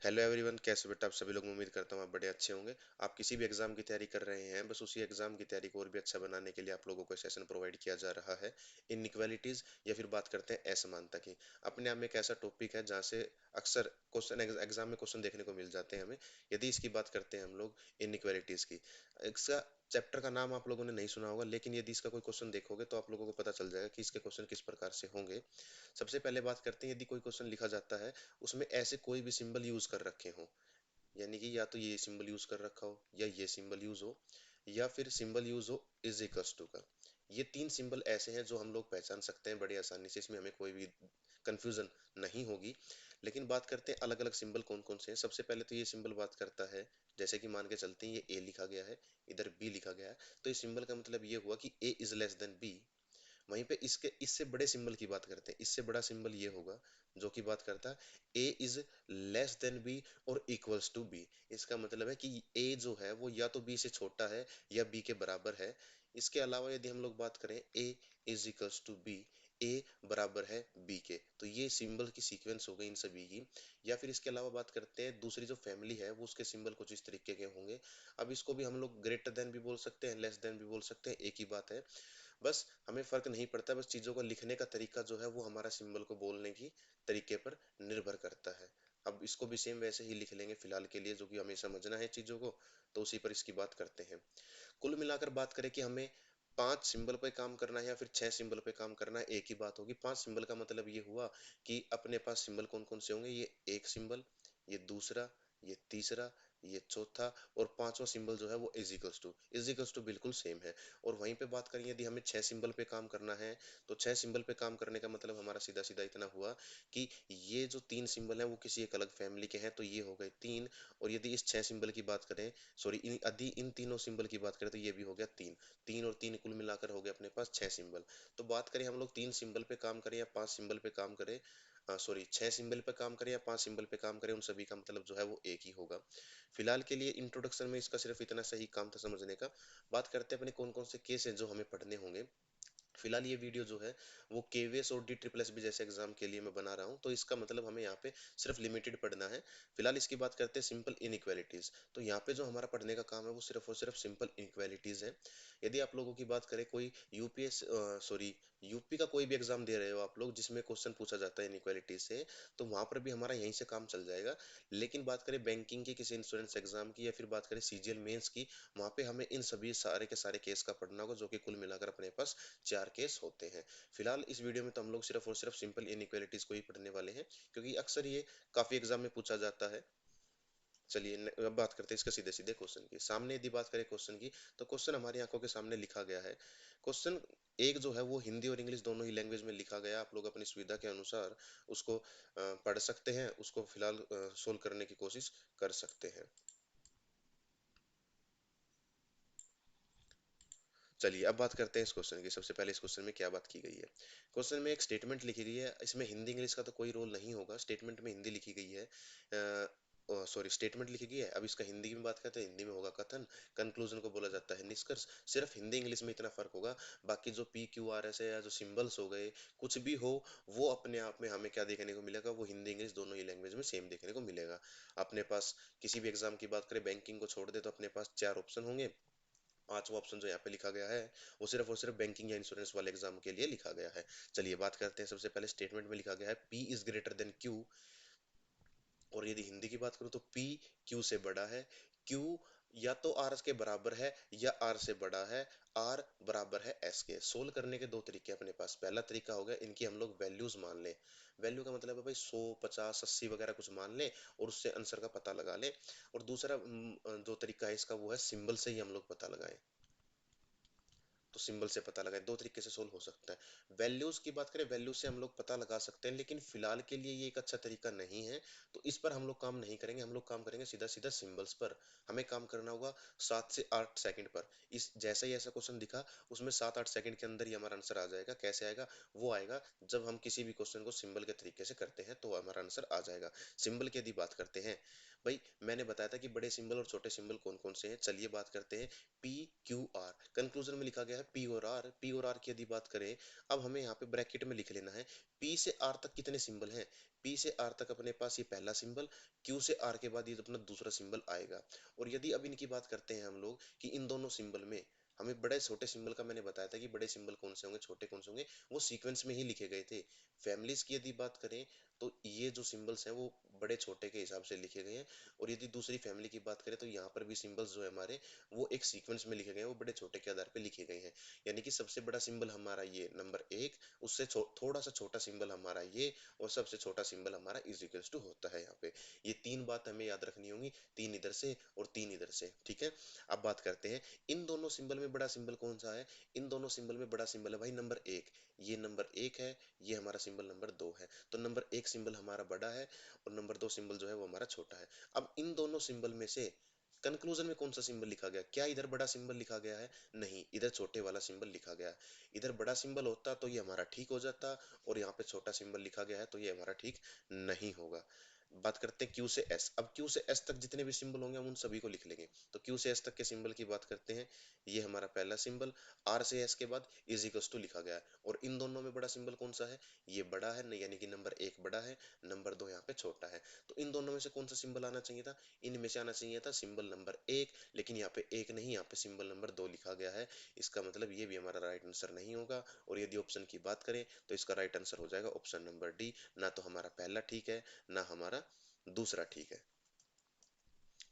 Hello everyone, कैसे बेटा आप सभी लोग। उम्मीद करता हूँ आप बड़े अच्छे होंगे। आप किसी भी एग्जाम की तैयारी कर रहे हैं, बस उसी एग्जाम की तैयारी को और भी अच्छा बनाने के लिए आप लोगों को सेशन प्रोवाइड किया जा रहा है इनइक्वालिटीज, या फिर बात करते हैं असमानता की। अपने आप में एक ऐसा टॉपिक है जहाँ से अक्सर क्वेश्चन एग्जाम में क्वेश्चन देखने को मिल जाते हैं हमें। यदि इसकी बात करते हैं हम लोग इनइक्वालिटीज की, इसका चैप्टर का नाम आप लोगों ने नहीं सुना होगा, लेकिन यदि इसका कोई क्वेश्चन देखोगे तो आप लोगों को पता चल जाएगा कि इसके क्वेश्चन किस प्रकार से होंगे। सबसे पहले बात करते हैं, यदि कोई क्वेश्चन लिखा जाता है उसमें ऐसे कोई भी सिंबल यूज कर रखे हो, यानी कि या तो ये सिंबल यूज कर रखा हो, या ये सिंबल यूज हो, या फिर सिंबल यूज हो इज इक्वल्स टू का। ये तीन सिंबल ऐसे हैं जो हम लोग पहचान सकते हैं बड़ी आसानी से, इसमें हमें कोई भी कंफ्यूजन नहीं होगी। लेकिन बात करते हैं अलग अलग सिंबल कौन कौन से हैं। सबसे पहले तो ये सिंबल बात करता है, जैसे कि मान के चलते हैं ये ए लिखा गया है, इधर बी लिखा गया है, तो इस सिंबल का मतलब ये हुआ कि ए इज लेस देन बी। वहीं पे इसके इससे बड़े सिंबल की बात करते हैं, इससे बड़ा सिंबल ये होगा जो कि बात करता है A is less then B और इक्वल्स टू बी। इसका मतलब है कि ए जो है वो या तो बी से छोटा है या बी के बराबर है। इसके अलावा यदि हम लोग बात करें ए इज इक्वल्स टू बी, ए बराबर है बी के, तो ये सिंबल की सीक्वेंस हो गई इन सभी की। या फिर इसके अलावा बात करते हैं दूसरी जो फैमिली है, वो उसके सिंबल कुछ इस तरीके के होंगे। अब इसको भी हम लोग ग्रेटर देन भी बोल सकते हैं, लेस देन भी बोल सकते हैं, एक ही बात है। बस हमें फर्क नहीं पड़ता, बस चीजों को लिखने का तरीका जो है वो हमारा सिंबल को बोलने की तरीके पर निर्भर करता है। अब इसको भी सेम वैसे ही लिख लेंगे फिलहाल के लिए, जो कि हमें समझना है चीजों को, तो उसी पर इसकी बात करते हैं। कुल मिलाकर बात करें कि हमें 5 सिंबल पे काम करना है या फिर 6 सिंबल पे काम करना है, एक ही बात होगी। 5 सिंबल का मतलब ये हुआ कि अपने पास सिंबल कौन कौन से होंगे, ये एक सिंबल, ये दूसरा, ये तीसरा, ये चौथा, और पांचवा सिंबल जो है वो इज इक्वल्स टू बिल्कुल सेम है। और वहीं पे बात करें, यदि हमें 6 सिंबल पे काम करना है, तो 6 सिंबल पे काम करने का मतलब हमारा सीधा सीधा इतना हुआ कि ये जो 3 सिंबल हैं वो किसी एक अलग फैमिली के हैं, तो ये हो गए 3। और यदि इस 6 सिंबल की बात करें, सॉरी यदि इन तीनों सिंबल की बात करें, तो ये भी हो गया 3। 3 और 3 कुल मिलाकर हो गया अपने पास 6 सिंबल। तो बात करें हम लोग 3 सिंबल पे काम करें या 5 सिंबल पे काम करें, सॉरी 6 सिंबल पे काम करें या 5 सिंबल पे काम करें, उन सभी का मतलब जो है वो एक ही होगा। फिलहाल के लिए इंट्रोडक्शन में इसका सिर्फ इतना सही काम था समझने का। बात करते हैं अपने कौन कौन से केस हैं जो हमें पढ़ने होंगे। फिलहाल ये वीडियो जो है वो केवीएस और डी ट्रिपल एस बी जैसे एग्जाम के लिए मैं बना रहा हूँ, तो इसका मतलब हमें यहाँ पे सिर्फ लिमिटेड पढ़ना है। फिलहाल इसकी बात करते हैं सिंपल इनइक्वालिटीज। तो यहाँ पे जो हमारा पढ़ने का काम है वो सिर्फ और सिर्फ सिंपल इनइक्वालिटीज है। यदि आप लोगों की बात करें, कोई यूपीएस सॉरी यूपी का कोई भी एग्जाम दे रहे हो आप लोग जिसमें क्वेश्चन पूछा जाता है इनइक्वालिटीज से, तो वहां पर भी हमारा यहीं से काम चल जाएगा। लेकिन बात करें बैंकिंग की, किसी इंश्योरेंस एग्जाम की, या फिर बात करें सीजीएल मेंस की, वहां पे हमें इन सभी सारे के सारे केस का पढ़ना होगा, जो कि कुल मिलाकर अपने पास 4 केस होते हैं। फिलहाल इस वीडियो में तो हम लोग सिर्फ और सिर्फ सिंपल इनइक्वालिटीज को ही पढ़ने वाले हैं, क्योंकि अक्सर ये काफी एग्जाम में पूछा जाता है। चलिए अब बात करते हैं इसका सीधे सीधे क्वेश्चन की। सामने यदि बात करें क्वेश्चन की, तो क्वेश्चन हमारी आंखों के सामने लिखा गया है। क्वेश्चन एक जो है वो हिंदी और इंग्लिश दोनों ही लैंग्वेज में लिखा गया है। आप लोग अपनी सुविधा के अनुसार उसको पढ़ सकते हैं, उसको फिलहाल सोल्व करने की कोशिश कर सकते हैं। चलिए अब बात करते हैं इस क्वेश्चन की। सबसे पहले इस क्वेश्चन में क्या बात की गई है। क्वेश्चन में एक स्टेटमेंट लिखी गई है, इसमें हिंदी इंग्लिश का तो कोई रोल नहीं होगा। स्टेटमेंट में हिंदी लिखी गई है, सॉरी स्टेटमेंट लिखी गई है। अब इसका हिंदी में बात करते हैं, हिंदी में होगा कथन, कंक्लूजन को बोला जाता है निष्कर्ष। सिर्फ हिंदी इंग्लिश में इतना फर्क होगा। बाकी जो पी क्यू आर एस है या जो सिंबल्स हो गए, कुछ भी हो, वो अपने आप में हमें क्या देखने को मिलेगा, वो हिंदी इंग्लिश दोनों ही लैंग्वेज में सेम देखने को मिलेगा। अपने पास किसी भी एग्जाम की बात करें, बैंकिंग को छोड़ दे, तो अपने पास 4 ऑप्शन होंगे। पांचवा ऑप्शन जो यहाँ पे लिखा गया है वो सिर्फ और सिर्फ बैंकिंग या इंश्योरेंस वाले एग्जाम के लिए लिखा गया है। चलिए बात करते हैं। सबसे पहले स्टेटमेंट में लिखा गया है P is greater then Q, और यदि हिंदी की बात करूँ तो पी क्यू से बड़ा है, क्यू या तो आर के बराबर है या आर से बड़ा है, आर बराबर है एस के। सोल्व करने के दो तरीके अपने पास। पहला तरीका हो गया, इनकी हम लोग वैल्यूज मान लें। वैल्यू का मतलब है भाई 100, 50, 80 वगैरह कुछ मान लें और उससे आंसर का पता लगा लें। और दूसरा जो तरीका है इसका वो है सिंबल से ही हम लोग पता लगाएं। तो सिंबल से पता लगाए, दो तरीके से सोल्व हो सकता है। वैल्यूज की बात करें, वैल्यूज से हम लोग पता लगा सकते हैं, लेकिन फिलहाल के लिए ये एक अच्छा तरीका नहीं है, तो इस पर हम लोग काम नहीं करेंगे। हम लोग काम करेंगे सीधा सीधा सिंबल्स पर। हमें काम करना होगा 7 से 8 सेकंड पर। इस जैसा ही ऐसा क्वेश्चन दिखा, उसमें 7-8 सेकंड के अंदर ही हमारा आंसर आ जाएगा। कैसे आएगा? वो आएगा जब हम किसी भी क्वेश्चन को सिंबल के तरीके से करते हैं, तो हमारा आंसर आ जाएगा। सिंबल की यदि बात करते हैं, भाई मैंने बताया था कि बड़े सिंबल और छोटे सिंबल कौन कौन से हैं, चलिए बात करते हैं। पी क्यू आर, कंक्लूजन में लिखा गया है पी और आर। पी और आर की यदि बात करें, अब हमें यहाँ पे ब्रैकेट में लिख लेना है पी से आर तक कितने सिंबल हैं। पी से आर तक अपने पास ये पहला सिंबल, क्यू से आर के बाद ये अपना दूसरा सिंबल आएगा। और यदि अब इनकी बात करते हैं हम लोग कि इन दोनों सिंबल में हमें बड़े छोटे सिंबल का, मैंने बताया था कि बड़े सिंबल कौन से होंगे छोटे कौन से होंगे, वो सीक्वेंस में ही लिखे गए थे। फैमिलीज की यदि बात करें तो ये जो सिंबल्स हैं वो बड़े छोटे के हिसाब से लिखे गए हैं। और यदि दूसरी फैमिली की बात करें तो यहाँ पर भी सिंबल्स जो है हमारे, वो एक सीक्वेंस में लिखे गए हैं, वो बड़े छोटे के आधार पे लिखे गए हैं। यानी कि सबसे बड़ा सिंबल हमारा ये नंबर एक, उससे थोड़ा सा छोटा सिंबल हमारा ये, और सबसे छोटा सिंबल हमारा इज इक्वल्स टू होता है यहाँ पे। ये तीन बात हमें याद रखनी होंगी, तीन इधर से और तीन इधर से, ठीक है। अब बात करते हैं इन दोनों सिंबल में बड़ा सिंबल कौन सा है। इन दोनों सिंबल में बड़ा सिंबल है भाई नंबर एक। ये नंबर एक है, ये हमारा सिंबल नंबर दो है। तो नंबर एक सिंबल हमारा बड़ा है और नंबर दो सिंबल जो है वो हमारा छोटा है। अब इन दोनों सिंबल में से कंक्लूजन में कौन सा सिंबल लिखा गया, क्या इधर बड़ा सिंबल लिखा गया है, नहीं, इधर छोटे वाला सिंबल लिखा गया है। इधर बड़ा सिंबल होता तो ये हमारा ठीक हो जाता, और यहाँ पे छोटा सिंबल लिखा गया है तो ये हमारा ठीक नहीं होगा। बात करते हैं क्यू से एस। अब क्यू से एस तक जितने भी सिंबल होंगे हम उन सभी को लिख लेंगे। तो क्यू से एस तक के सिंबल की बात करते हैं, ये हमारा पहला सिंबल, आर से एस के बाद इज इक्वल्स टू लिखा गया है। और इन दोनों में बड़ा सिंबल कौन सा है, ये बड़ा है, यानी कि नंबर एक बड़ा है, नंबर दो यहाँ पे छोटा है। तो इन दोनों में से कौन सा सिंबल आना चाहिए था, इनमें से आना चाहिए था सिंबल नंबर एक, लेकिन यहाँ पे एक नहीं, यहाँ पे सिंबल नंबर दो लिखा गया है। इसका मतलब ये भी हमारा राइट आंसर नहीं होगा। और यदि ऑप्शन की बात करें तो इसका राइट आंसर हो जाएगा ऑप्शन नंबर डी। ना तो हमारा पहला ठीक है, ना हमारा दूसरा ठीक है।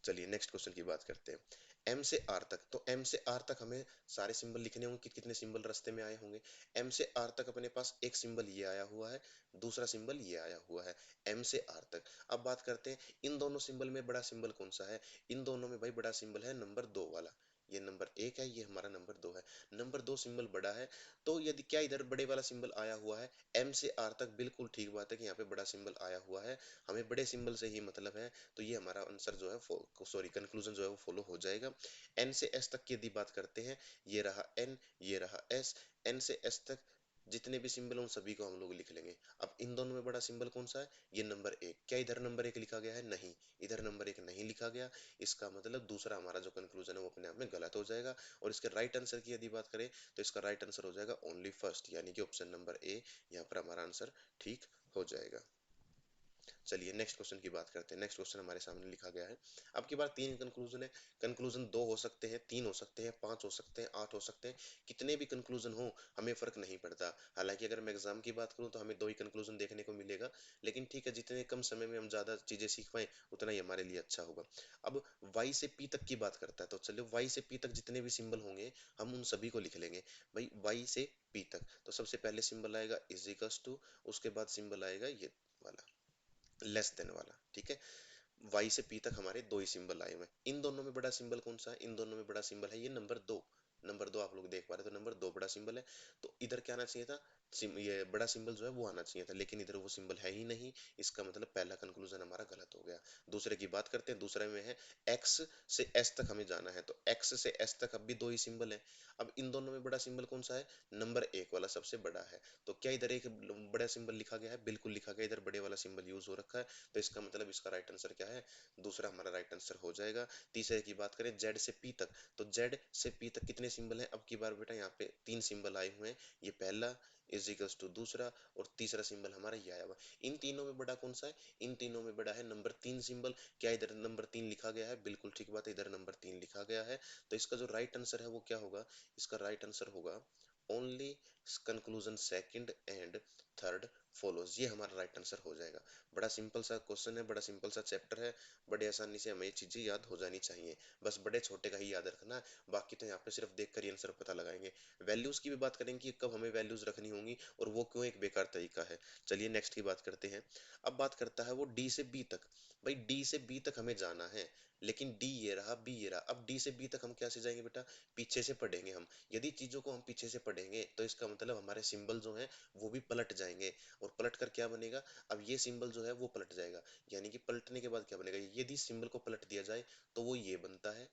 चलिए नेक्स्ट क्वेश्चन की बात करते हैं। एम से आर तक, तो एम से आर तक हमें सारे सिंबल लिखने होंगे कि कितने सिंबल रास्ते में आए होंगे। एम से आर तक अपने पास एक सिंबल ये आया हुआ है, दूसरा सिंबल ये आया हुआ है, एम से आर तक। अब बात करते हैं इन दोनों सिंबल में बड़ा सिंबल कौन सा है। इन दोनों में भाई बड़ा सिंबल है नंबर दो वाला। ये नंबर एक है, ये हमारा नंबर दो है। नंबर दो सिंबल बड़ा है, तो यदि क्या इधर बड़े वाला सिंबल आया हुआ है एम से आर तक, बिल्कुल ठीक बात है कि यहाँ पे बड़ा सिंबल आया हुआ है, हमें बड़े सिंबल से ही मतलब है। तो ये हमारा आंसर जो है, सॉरी कंक्लूजन जो है वो फॉलो हो जाएगा। एन से एस तक की यदि बात करते हैं, ये रहा एन, ये रहा एस। एन से एस तक जितने भी सिंबल उन सभी को हम लोग लिख लेंगे। अब इन दोनों में बड़ा सिंबल कौन सा है, ये नंबर एक। क्या इधर नंबर एक लिखा गया है, नहीं, इधर नंबर एक नहीं लिखा गया। इसका मतलब दूसरा हमारा जो कंक्लूजन है वो अपने आप में गलत हो जाएगा। और इसके राइट आंसर की यदि बात करें तो इसका राइट आंसर हो जाएगा ओनली फर्स्ट, यानी कि ऑप्शन नंबर ए, यहाँ पर हमारा आंसर ठीक हो जाएगा। चलिए नेक्स्ट क्वेश्चन की बात करते हैं। नेक्स्ट क्वेश्चन हमारे सामने लिखा गया है, अब की बार तीन कंक्लूजन है। कंक्लूजन दो हो सकते हैं, तीन हो सकते हैं, पांच हो सकते हैं, आठ हो सकते हैं, कितने भी कंक्लूजन हो हमें फर्क नहीं पड़ता। हालांकि अगर मैं एग्जाम की बात करूं तो हमें दो ही कंक्लूजन देखने को मिलेगा, लेकिन ठीक है, जितने कम समय में हम ज्यादा चीजें सीख पाए उतना ही हमारे लिए अच्छा होगा। अब वाई से पी तक की बात करता है, तो चलिए वाई से पी तक जितने भी सिंबल होंगे हम उन सभी को लिख लेंगे। भाई वाई से पी तक, तो सबसे पहले सिंबल आएगा इज इक्वल्स टू, उसके बाद सिंबल आएगा ये वाला, लेस देन वाला, ठीक है। वाई से पी तक हमारे दो ही सिंबल आए हुए हैं। इन दोनों में बड़ा सिंबल कौन सा है, इन दोनों में बड़ा सिंबल है ये नंबर दो। नंबर दो आप लोग देख पा रहे हो, तो नंबर दो बड़ा सिंबल है। तो इधर क्या आना चाहिए था, ये बड़ा सिंबल जो है वो आना चाहिए था, लेकिन इधर वो सिंबल है ही नहीं। इसका मतलब पहला कंक्लूजन हमारा गलत हो गया। दूसरे की बात करते हैं, दूसरे में है एक्स से एस तक हमें जाना है, तो एक्स से एस तक अब भी दो ही सिंबल है। अब इन दोनों में बड़ा सिंबल कौन सा है, नंबर एक वाला सबसे बड़ा है। तो क्या इधर एक बड़ा सिंबल लिखा गया है, बिल्कुल लिखा गया, इधर बड़े वाला सिंबल यूज हो रखा है। तो इसका मतलब इसका राइट आंसर क्या है, दूसरा हमारा राइट आंसर हो जाएगा। तीसरे की बात करें जेड से पी तक, तो जेड से पी तक कितने सिंबल हैं, अब की बार बेटा यहाँ पे तीन सिंबल आए हुए हैं। ये पहला इज इक्वल्स टू दूसरा, और तीसरा सिंबल हमारा ये आया हुआ। इन तीनों में बड़ा कौन सा है, इन तीनों में बड़ा है नंबर तीन सिंबल। क्या इधर नंबर तीन लिखा गया है, बिल्कुल ठीक बात है, इधर नंबर तीन लिखा गया है। तो इसका जो राइट आंसर है वो क्या होगा, इसका राइट आंसर होगा only conclusion second and third follows, ये हमारा राइट आंसर हो जाएगा। बड़ा सिंपल सा क्वेश्चन है, बड़ा सिंपल सा चैप्टर है, बड़े आसानी से हमें ये चीजें याद हो जानी चाहिए। बस बड़े छोटे का ही याद रखना है, बाकी तो यहाँ पे सिर्फ देख कर ही आंसर पता लगाएंगे। वैल्यूज की भी बात करेंगे कि कब हमें वैल्यूज रखनी होंगी और वो क्यों एक बेकार तरीका है। चलिए नेक्स्ट की बात करते हैं। अब बात करता है वो डी से बी तक। भाई डी से बी तक हमें जाना है, लेकिन डी ये रहा, बी ये रहा। अब डी से बी तक हम कैसे जाएंगे बेटा, पीछे से पढ़ेंगे हम। यदि चीजों को हम पीछे से पढ़ेंगे तो इसका मतलब हमारे सिंबल जो हैं वो भी पलट जाएंगे। और पलट कर क्या बनेगा, अब ये सिंबल जो है वो पलट जाएगा। यानी कि पलटने के बाद क्या बनेगा, यदि सिंबल को पलट दिया जाए तो वो ये बनता है,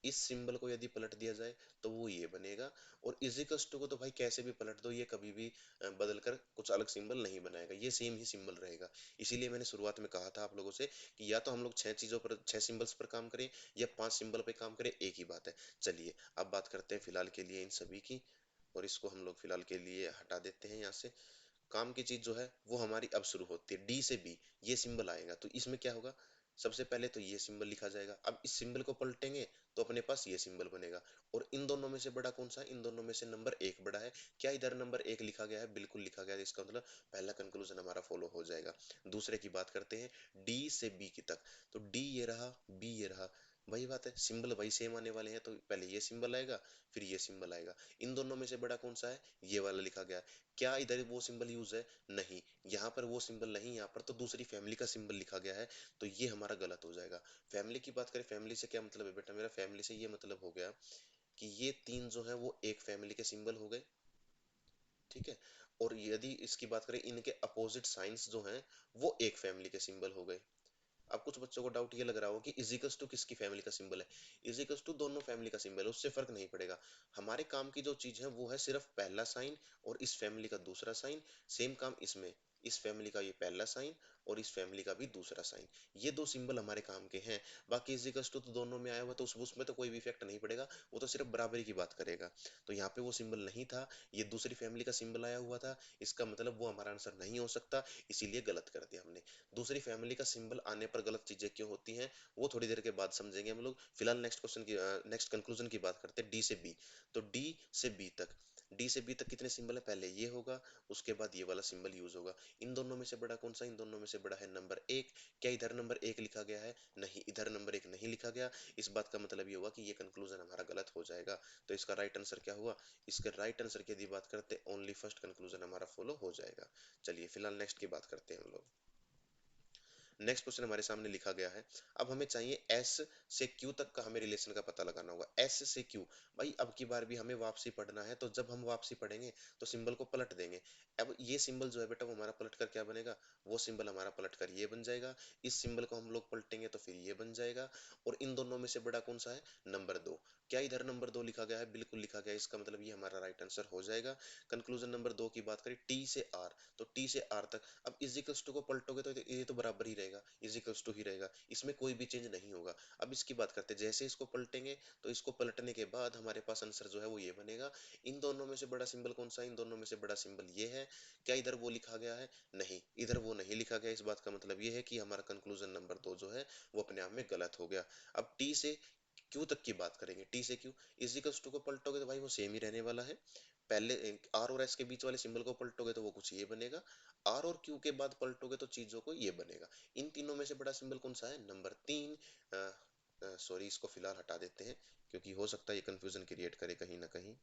इस सिंबल को यदि पलट दिया जाए तो वो ये बनेगा, और इजिकल्स टू को तो भाई कैसे भी पलट दो, ये कभी भी बदल कर कुछ अलग सिंबल नहीं बनाएगा, ये सेम ही सिंबल रहेगा। इसीलिए मैंने शुरुआत में कहा था आप लोगों से कि या तो हम लोग 6 चीजों पर, 6 सिंबल्स पर काम करें, या 5 सिंबल पे काम करें, एक ही बात है। चलिए अब बात करते हैं फिलहाल के लिए इन सभी की, और इसको हम लोग फिलहाल के लिए हटा देते हैं यहाँ से। काम की चीज जो है वो हमारी अब शुरू होती है, डी से बी ये सिंबल आएगा तो इसमें क्या होगा, सबसे पहले तो ये सिंबल लिखा जाएगा। अब इस सिंबल को पलटेंगे तो अपने पास ये सिंबल बनेगा, और इन दोनों में से बड़ा कौन सा है, इन दोनों में से नंबर 1 बड़ा है। क्या इधर नंबर 1 लिखा गया है, बिल्कुल लिखा गया है, इसका मतलब पहला कंक्लूजन हमारा फॉलो हो जाएगा। दूसरे की बात करते हैं, डी से बी की तक, तो डी ये रहा, बी ये रहा, वही बात है, सिंबल वही सेम आने वाले हैं, तो पहले ये सिंबल आएगा, फिर ये सिंबल आएगा। इन दोनों में से बड़ा कौन सा है, ये वाला लिखा गया है। क्या इधर वो सिंबल यूज है, नहीं, यहाँ पर वो सिंबल नहीं, यहाँ पर तो दूसरी फैमिली का सिंबल लिखा गया है, तो ये हमारा गलत हो जाएगा। फैमिली की बात करें, फैमिली से क्या मतलब है बेटा मेरा, फैमिली से ये मतलब हो गया कि ये तीन जो है वो एक फैमिली के सिंबल हो गए, ठीक है। और यदि इसकी बात करें, इनके अपोजिट साइंस जो हैं वो एक फैमिली के सिंबल हो गए। अब कुछ बच्चों को डाउट ये लग रहा हो कि इजिकल्स टू किसकी फैमिली का सिंबल है, इजिकल्स टू दोनों फैमिली का सिंबल है, उससे फर्क नहीं पड़ेगा। हमारे काम की जो चीज है वो है सिर्फ पहला साइन और इस फैमिली का दूसरा साइन। सेम काम इसमें, इस फैमिली का ये पहला साइन और इस फैमिली का भी दूसरा साइन, ये दो सिंबल हमारे काम के हैं। बाकी इजिकल्स टू तो दोनों में आया हुआ तो उसमें तो कोई भी इफेक्ट नहीं पड़ेगा, वो तो सिर्फ बराबरी की बात करेगा। तो यहाँ पे वो सिंबल नहीं था, ये दूसरी फैमिली का सिंबल आया हुआ था, इसका मतलब वो हमारा आंसर नहीं हो सकता, इसीलिए गलत कर दिया हमने। दूसरी फैमिली का सिंबल आने पर गलत चीजें क्यों होती हैं वो थोड़ी देर के बाद समझेंगे हम लोग। फिलहाल नेक्स्ट क्वेश्चन की, नेक्स्ट कंक्लूजन की बात करते हैं, डी से बी। तो डी से बी तक, डी से बी तक कितने सिंबल है, पहले ये होगा, उसके बाद ये वाला सिंबल यूज होगा। इन दोनों में से बड़ा कौन सा, इन दोनों में से बड़ा है नंबर 1। क्या इधर नंबर 1 लिखा गया है, नहीं, इधर नंबर 1 नहीं लिखा गया। इस बात का मतलब ये हुआ कि ये कंक्लूजन हमारा गलत हो जाएगा। तो इसका राइट आंसर क्या हुआ, इसका राइट आंसर की यदि बात करते हैं, ओनली फर्स्ट कंक्लूजन हमारा फॉलो हो जाएगा। चलिए फिलहाल नेक्स्ट की बात करते हैं हम लोग। नेक्स्ट क्वेश्चन हमारे सामने लिखा गया है। अब हमें चाहिए एस से क्यू तक का हमें रिलेशन का पता लगाना होगा। एस से क्यू, भाई अब की बार भी हमें वापसी पढ़ना है, तो जब हम वापसी पढ़ेंगे तो सिंबल को पलट देंगे। अब ये सिंबल जो है बेटा वो हमारा पलट कर क्या बनेगा, वो सिंबल हमारा पलट कर ये बन जाएगा। इस सिंबल को हम लोग पलटेंगे तो फिर ये बन जाएगा। और इन दोनों में से बड़ा कौन सा है, नंबर 2। क्या इधर नंबर 2 लिखा गया है, बिल्कुल लिखा गया है, इसका मतलब ये हमारा राइट आंसर हो जाएगा। कंक्लूजन नंबर 2 की बात करें, टी से आर, तो टी से आर तक, अब इजिकल्स टू को पलटोगे तो ये तो बराबर ही रहेगा, इजिकल्स टू ही रहेगा, इसमें कोई भी चेंज नहीं होगा। अब इसकी बात करते हैं, जैसे इसको पलटेंगे तो इसको पलटने के बाद हमारे पास आंसर जो है वो ये बनेगा। इन दोनों में से बड़ा सिंबल कौन सा है, इन दोनों में से बड़ा सिंबल ये है। क्या इधर वो लिखा गया है, नहीं, इधर वो नहीं लिखा गया। इस बात का मतलब ये है कि हमारा कंक्लूजन नंबर 2 जो है वो अपने आप में गलत हो गया। अब टी से क्यू तक की बात करेंगे, टी से क्यू, इजिकल्स टू को पलटोगे तो भाई वो सेम ही रहने वाला है। पहले आर और एस के बीच वाले सिंबल को पलटोगे तो वो कुछ ये बनेगा, आर और क्यू के बाद पलटोगे तो चीजों को ये बनेगा। इन तीनों में से बड़ा सिंबल कौन सा है, नंबर 3। सॉरी, इसको फिलहाल हटा देते हैं क्योंकि हो सकता है ये कंफ्यूजन क्रिएट करे कहीं ना कहीं।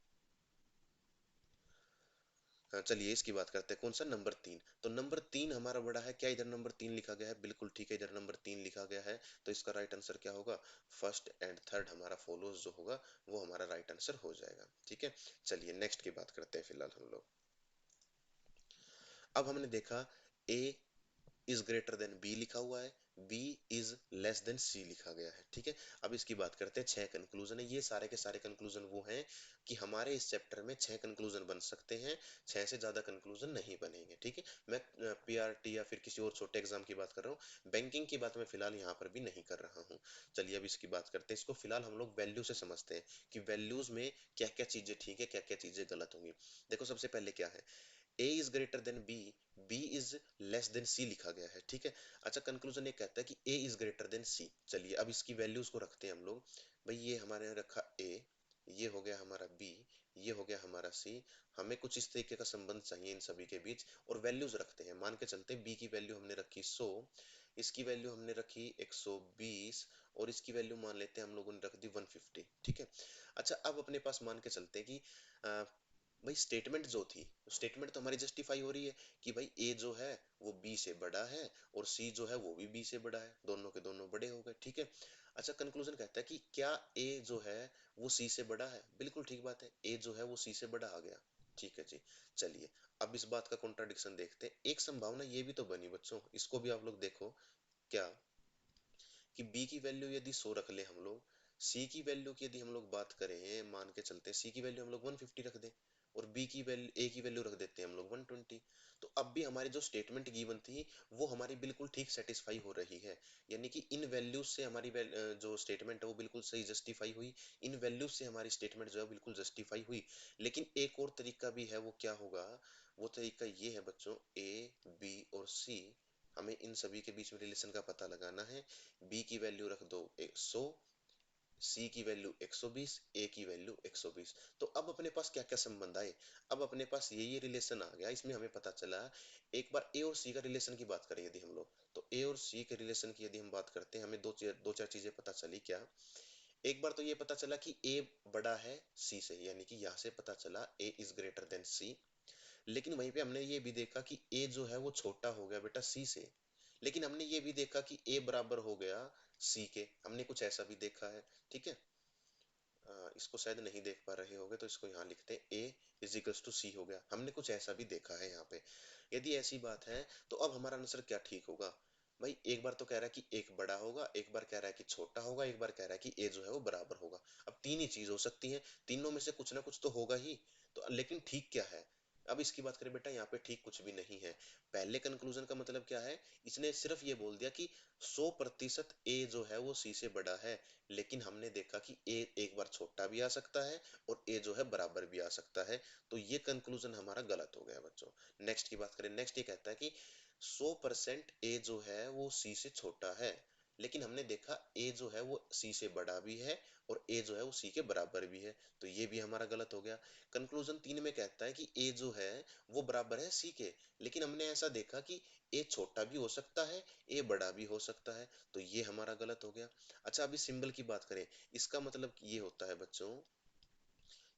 हाँ, चलिए इसकी बात करते हैं, कौन सा, नंबर 3। तो नंबर 3 हमारा बड़ा है। क्या इधर नंबर 3 लिखा गया है, बिल्कुल ठीक है, इधर नंबर 3 लिखा गया है। तो इसका राइट आंसर क्या होगा, फर्स्ट एंड थर्ड हमारा फॉलोज जो होगा वो हमारा राइट आंसर हो जाएगा, ठीक है। चलिए नेक्स्ट की बात करते हैं फिलहाल हम लोग। अब हमने देखा ए इज ग्रेटर देन बी लिखा हुआ है, B is less than C लिखा गया है, ठीक है। अब इसकी बात करते हैं, 6 कंक्लूजन है, ये सारे के सारे कंक्लूजन वो हैं कि हमारे इस चैप्टर में 6 कंक्लूजन बन सकते हैं, 6 से ज्यादा कंक्लूजन नहीं बनेंगे, ठीक है। मैं पीआरटी या फिर किसी और छोटे एग्जाम की बात कर रहा हूँ, बैंकिंग की बात मैं फिलहाल यहाँ पर भी नहीं कर रहा हूँ। चलिए अब इसकी बात करते हैं, इसको फिलहाल हम लोग वैल्यू से समझते हैं कि वैल्यूज में क्या क्या चीजें ठीक है, क्या क्या चीजें गलत होंगी। देखो सबसे पहले क्या है, A is greater than B, B is less than C लिखा गया है, ठीक है। अच्छा, कंक्लूजन ये कहता है कि ए इज ग्रेटर देन सी। चलिए अब इसकी वैल्यूज को रखते हैं हम लोग। भाई ये हमारे यहाँ रखा ए, ये हो गया हमारा बी, ये हो गया हमारा सी। हमें कुछ इस तरीके का संबंध चाहिए इन सभी के बीच, और वैल्यूज रखते हैं। मान के चलते हैं बी की वैल्यू हमने रखी 100, इसकी वैल्यू हमने रखी 120, और इसकी वैल्यू मान लेते हैं हम लोगों ने रख दी 150, ठीक है। अच्छा, अब अपने पास मान के चलते हैं कि भाई स्टेटमेंट जो थी, स्टेटमेंट तो हमारी जस्टिफाई हो रही है कि भाई ए जो है वो बी से बड़ा है, और सी जो है वो भी बी से बड़ा है, दोनों के दोनों बड़े हो गए, ठीक है। अच्छा, कंक्लूजन कहता है कि क्या ए जो है वो सी से बड़ा है, बिल्कुल ठीक बात है, ए जो है वो सी से बड़ा आ गया, ठीक है जी। चलिए अब इस बात का कॉन्ट्राडिक्शन देखते हैं। एक संभावना ये भी तो बनी बच्चों, इसको भी आप लोग देखो, क्या कि b की वैल्यू यदि 100 रख ले हम लोग, सी की वैल्यू की यदि हम लोग बात करें, मान के चलते हैं सी की वैल्यू हम लोग 150 रख दें, और बी की वैल्यू, ए की वैल्यू रख देते हैं हम लोग 120। तो अब भी हमारी जो स्टेटमेंट गिवन थी वो हमारी बिल्कुल ठीक सेटिस्फाई हो रही है, यानी कि इन वैल्यूज से हमारी जो स्टेटमेंट है वो बिल्कुल सही जस्टिफाई हुई, इन वैल्यूज से हमारी स्टेटमेंट जो है बिल्कुल जस्टिफाई हुई। लेकिन एक और तरीका भी है, वो क्या होगा? वो तरीका ये है बच्चों, ए, बी और सी, हमें इन सभी के बीच में रिलेशन का पता लगाना है। बी की वैल्यू रख दो 100, सी की वैल्यू 120, ए की वैल्यू 120। तो अब अपने पास क्या क्या संबंध आए? अब अपने पास ये रिलेशन आ गया, इसमें हमें पता चला। एक बार ए और सी का रिलेशन की बात करें यदि हम लोग, तो ए और सी के रिलेशन की यदि हम बात करते हैं, हमें दो चार चीजें पता चली। क्या? एक बार तो ये पता चला कि ए बड़ा है सी से, यानी कि यहाँ से पता चला ए इज ग्रेटर देन सी। लेकिन वहीं पे हमने ये भी देखा कि ए जो है वो छोटा हो गया बेटा सी से। लेकिन हमने ये भी देखा कि ए बराबर हो गया सी के, हमने कुछ ऐसा भी देखा है। ठीक है, इसको शायद नहीं देख पा रहे होगे तो इसको यहाँ लिखते हैं, ए इज इक्वल्स टू सी हो गया, हमने कुछ ऐसा भी देखा है यहाँ पे। यदि ऐसी बात है तो अब हमारा आंसर क्या ठीक होगा? भाई एक बार तो कह रहा है कि एक बड़ा होगा, एक बार कह रहा है कि छोटा होगा, एक बार कह रहा है कि ए जो है वो बराबर होगा। अब तीन ही चीज हो सकती है, तीनों में से कुछ ना कुछ तो होगा ही। तो लेकिन ठीक क्या है? अब इसकी बात करें बेटा, यहाँ पे ठीक कुछ भी नहीं है। पहले कंक्लूजन का मतलब क्या है? इसने सिर्फ ये बोल दिया कि 100% ए जो है वो सी से बड़ा है। लेकिन हमने देखा कि ए एक बार छोटा भी आ सकता है और ए जो है बराबर भी आ सकता है। तो ये कंक्लूजन हमारा गलत हो गया बच्चों। नेक्स्ट की बात करें, नेक्स्ट ये कहता है कि 100% ए जो है वो सी से छोटा है। लेकिन हमने देखा ए जो है वो सी से बड़ा भी है और ए जो है वो सी के बराबर भी है। तो ये भी हमारा गलत हो गया। कंक्लूजन 3 में कहता है कि ए जो है वो बराबर है सी के। लेकिन हमने ऐसा देखा कि ए छोटा भी हो सकता है, ए बड़ा भी हो सकता है। तो ये हमारा गलत हो गया। अच्छा, अभी सिंबल की बात करें, इसका मतलब ये होता है बच्चों,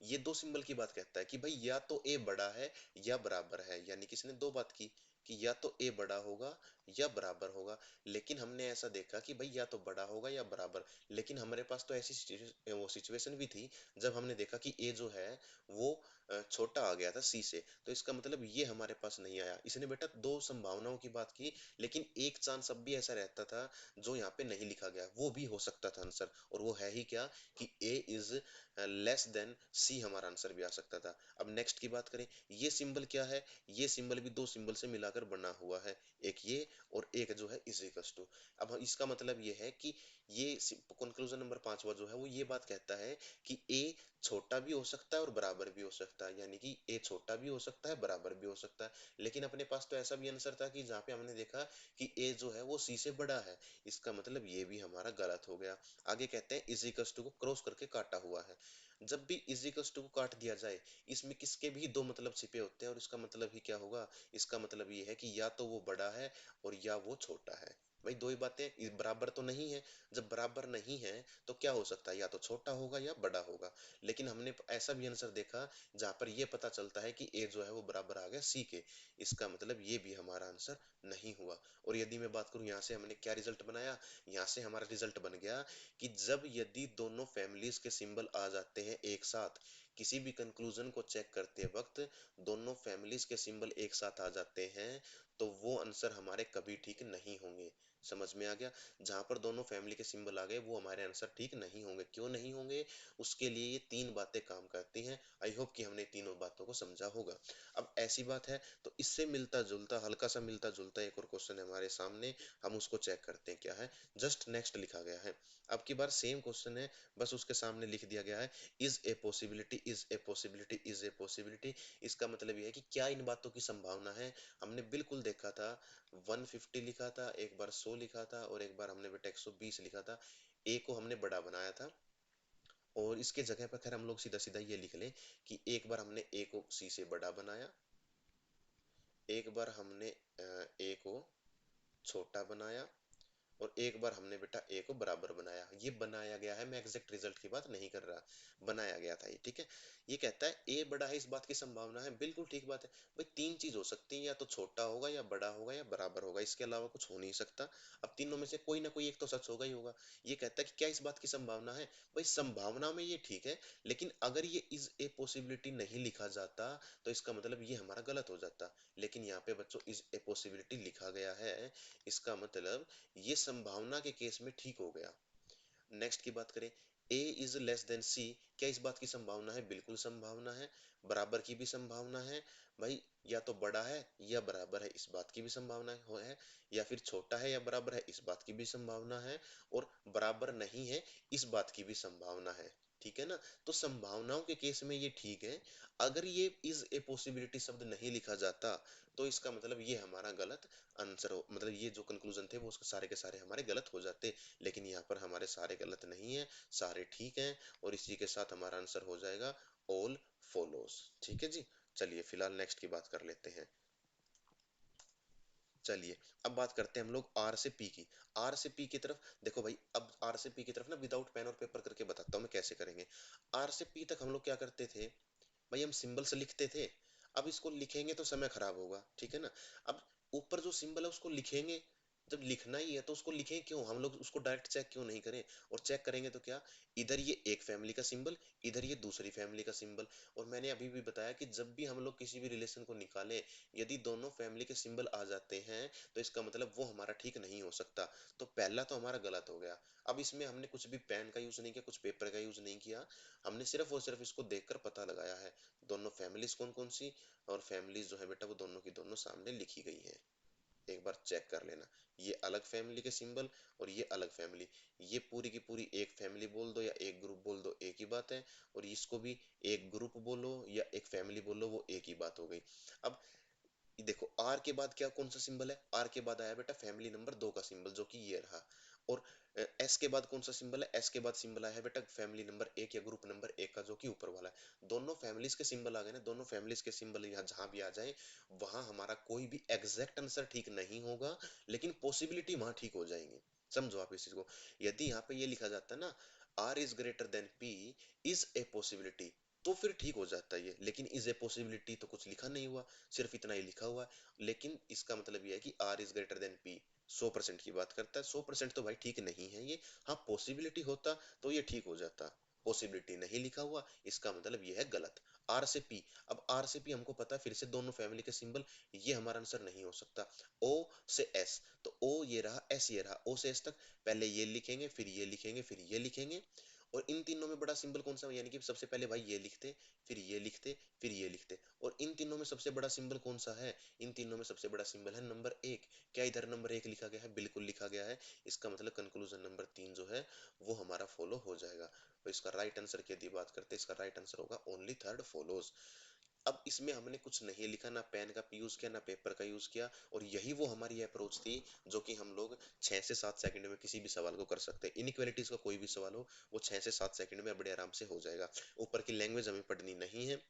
ये दो सिंबल की बात कहता है कि भाई या तो ए बड़ा है या बराबर है, यानी कि इसने दो बात की कि या तो ए बड़ा होगा या बराबर होगा। लेकिन हमने ऐसा देखा कि भाई या तो बड़ा होगा या बराबर। लेकिन हमारे पास तो ऐसी वो सिचुएशन भी थी जब हमने देखा कि ए जो है वो छोटा आ गया था सी से। तो इसका मतलब ये हमारे पास नहीं आया। इसने बेटा दो संभावनाओं की बात की, लेकिन एक चांस अब भी ऐसा रहता था जो यहाँ पे नहीं लिखा गया, वो भी हो सकता था आंसर। और वो है ही क्या? कि ए इज लेस देन सी, हमारा आंसर भी आ सकता था। अब नेक्स्ट की बात करें, ये सिंबल क्या है? ये सिंबल भी दो सिंबल से मिलाकर बना हुआ है, एक ये और एक जो है इज इक्वल्स टू। अब इसका मतलब ये है कि ये कंक्लूजन नंबर 5वां जो है वो ये बात कहता है कि ए छोटा भी हो सकता है और बराबर भी हो सकता है, यानी कि ए छोटा भी हो सकता है, बराबर भी हो सकता है। लेकिन अपने पास तो ऐसा भी आंसर था कि जहाँ पे हमने देखा कि ए जो है वो सी से बड़ा है। इसका मतलब ये भी हमारा गलत हो गया। आगे कहते हैं इज इक्वल्स टू को क्रॉस करके काटा हुआ है। जब भी इज इक्वल्स टू को काट दिया जाए, इसमें किसके भी दो मतलब छिपे होते हैं, और इसका मतलब ही क्या होगा? इसका मतलब ये है कि या तो वो बड़ा है और या वो छोटा है। भाई दो ही बातें, बराबर तो नहीं है। जब बराबर नहीं है तो क्या हो सकता है? या तो छोटा होगा या बड़ा होगा। लेकिन हमने ऐसा भी आंसर देखा जहां पर ये पता चलता है कि ए जो है वो बराबर आ गया सी के। इसका मतलब ये भी हमारा आंसर नहीं हुआ। और यदि मैं बात करूं यहाँ से हमने क्या रिजल्ट बनाया, यहाँ से हमारा रिजल्ट बन गया कि जब यदि दोनों फैमिलीज के सिंबल आ जाते हैं एक साथ, किसी भी कंक्लूजन को चेक करते वक्त दोनों फैमिलीज के सिंबल एक साथ आ जाते हैं, तो वो आंसर हमारे कभी ठीक नहीं होंगे। समझ में आ गया? जहां पर दोनों फैमिली के सिंबल आ गए वो हमारे आंसर ठीक नहीं होंगे। क्यों नहीं होंगे? उसके लिए ये तीन बातें काम करती हैं। आई होप कि हमने तीनों बातों को समझा होगा। अब ऐसी बात है तो इससे मिलता जुलता, हल्का सा मिलता जुलता एक और क्वेश्चन है हमारे सामने, हम उसको चेक करते हैं क्या है। जस्ट नेक्स्ट लिखा गया है। अब की बार सेम क्वेश्चन है, बस उसके सामने लिख दिया गया है is a possibility, is a possibility, is a possibility. इसका मतलब यह है कि क्या इन बातों की संभावना है। हमने बिल्कुल देखा था 150 लिखा था, एक बार 100 लिखा था और एक बार हमने बेटा 120 लिखा था। ए को हमने बड़ा बनाया था, और इसके जगह पर खैर हम लोग सीधा सीधा ये लिख लें कि एक बार हमने ए को सी से बड़ा बनाया, एक बार हमने ए को छोटा बनाया, और एक बार हमने बेटा ए को बराबर बनाया। ये बनाया गया है, मैं एग्जैक्ट रिजल्ट की बात नहीं कर रहा, बनाया गया था ये। ठीक है, ये कहता है ए बड़ा है, इस बात की संभावना है। बिल्कुल ठीक बात है भाई, तीन चीज हो सकती है, या तो छोटा होगा या बड़ा होगा या बराबर होगा, इसके अलावा कुछ हो नहीं सकता। अब तीनों में से कोई ना कोई एक तो सच होगा ही होगा। ये कहता है कि क्या इस बात की संभावना है? भाई संभावना में ये ठीक है, लेकिन अगर ये इज ए पॉसिबिलिटी नहीं लिखा जाता तो इसका मतलब ये हमारा गलत हो जाता। लेकिन यहाँ पे बच्चों इज ए पॉसिबिलिटी लिखा गया है, इसका मतलब ये संभावना के केस में ठीक हो गया। नेक्स्ट की बात करें, ए इज लेस देन सी, क्या इस बात की संभावना है? बिल्कुल संभावना है। बराबर की भी संभावना है भाई, या तो बड़ा है या बराबर है, इस बात की भी संभावना है, या फिर छोटा है या बराबर है, इस बात की भी संभावना है, और बराबर नहीं है, इस बात की भी संभावना है। ठीक है ना? तो संभावनाओं के केस में ये ठीक है। अगर ये इज ए पॉसिबिलिटी शब्द नहीं लिखा जाता, तो इसका मतलब ये हमारा गलत आंसर हो, मतलब ये जो कंक्लूजन थे वो उसके सारे के सारे हमारे गलत हो जाते। लेकिन यहाँ पर हमारे सारे गलत नहीं है, सारे ठीक हैं, और इसी के साथ हमारा आंसर हो जाएगा ऑल फॉलोज। ठीक है जी। चलिए फिलहाल नेक्स्ट की बात कर लेते हैं। चलिए अब बात करते हैं हम लोग आर से पी की। आर से पी की तरफ देखो भाई, अब आर से पी की तरफ ना विदाउट पेन और पेपर करके बताता हूँ मैं कैसे करेंगे। आर से पी तक हम लोग क्या करते थे भाई, हम सिंबल से लिखते थे। अब इसको लिखेंगे तो समय खराब होगा, ठीक है ना? अब ऊपर जो सिंबल है उसको लिखेंगे, जब लिखना ही है तो उसको लिखें क्यों, हम लोग उसको डायरेक्ट चेक क्यों नहीं करें? और चेक करेंगे तो क्या, इधर ये एक फैमिली का सिंबल, इधर ये दूसरी फैमिली का सिंबल। और मैंने अभी भी बताया कि जब भी हम लोग किसी भी रिलेशन को निकालें, यदि दोनों फैमिली के सिंबल आ जाते हैं, तो इसका मतलब वो हमारा ठीक नहीं हो सकता। तो पहला तो हमारा गलत हो गया। अब इसमें हमने कुछ भी पेन का यूज नहीं किया, कुछ पेपर का यूज नहीं किया, हमने सिर्फ और सिर्फ इसको देखकर पता लगाया है दोनों फैमिलीज कौन कौन सी, और फैमिलीज जो है बेटा वो दोनों की दोनों सामने लिखी गई हैं। एक बार चेक कर लेना, ये अलग फैमिली के सिंबल और ये अलग फैमिली, ये पूरी की पूरी एक फैमिली बोल दो या एक ग्रुप बोल दो, एक ही बात है। और इसको भी एक ग्रुप बोलो या एक फैमिली बोलो, वो एक ही बात हो गई। अब ये देखो, आर के बाद क्या कौन सा सिंबल है? आर के बाद आया बेटा फैमिली नंबर 2 का सिंबल, जो कि ये रहा। और एस के बाद कौन सा सिंबल है? एस के बाद सिंबल आया है बेटा फैमिली नंबर 1 या ग्रुप नंबर 1 का, जो कि ऊपर वाला है। दोनों फैमिलीज के सिंबल आ गए ना, दोनों फैमिलीज के सिंबल यहाँ जहां भी आ जाए, वहां हमारा कोई भी एग्जैक्ट आंसर ठीक नहीं होगा, लेकिन पॉसिबिलिटी वहां ठीक हो जाएंगी। समझो आप इस चीज को। यदि यहाँ पे ये लिखा जाता ना, R is greater than P is a possibility, तो फिर ठीक हो जाता है ये। लेकिन इज ए पॉसिबिलिटी तो कुछ लिखा नहीं हुआ, सिर्फ इतना ही लिखा हुआ है। लेकिन इसका मतलब यह है कि R is greater than P 100% की बात करता है। 100% तो भाई ठीक नहीं है ये। हाँ, पॉसिबिलिटी होता तो ये ठीक हो जाता, पॉसिबिलिटी नहीं लिखा हुआ, इसका मतलब ये है गलत। आर से पी, अब आर से पी हमको पता है फिर से दोनों फैमिली के सिंबल, ये हमारा आंसर नहीं हो सकता। ओ से एस, तो ओ ये रहा, एस ये रहा, ओ से एस तक पहले ये लिखेंगे, फिर ये लिखेंगे, फिर ये लिखेंगे। और इन तीनों में बड़ा सिंबल कौन सा है? यानी कि सबसे पहले भाई ये लिखते, फिर ये लिखते, फिर ये लिखते। और इन तीनों में सबसे बड़ा सिंबल कौन सा है? इन तीनों में सबसे बड़ा सिंबल है नंबर 1। क्या इधर नंबर 1 लिखा गया है? बिल्कुल लिखा गया है। इसका मतलब कंक्लूजन नंबर 3 जो है वो हमारा फॉलो हो जाएगा। तो इसका राइट आंसर की यदि बात करते हैं, इसका राइट आंसर होगा ओनली थर्ड फॉलोज। अब इसमें हमने कुछ नहीं लिखा, ना पेन का यूज किया, ना पेपर का यूज किया, और यही वो हमारी अप्रोच थी जो कि हम लोग 6 से 7 सेकंड में किसी भी सवाल को कर सकते हैं। इनइक्वालिटीज का कोई भी सवाल हो, वो 6 से 7 सेकंड में बड़े आराम से हो जाएगा। ऊपर की लैंग्वेज हमें पढ़नी नहीं है,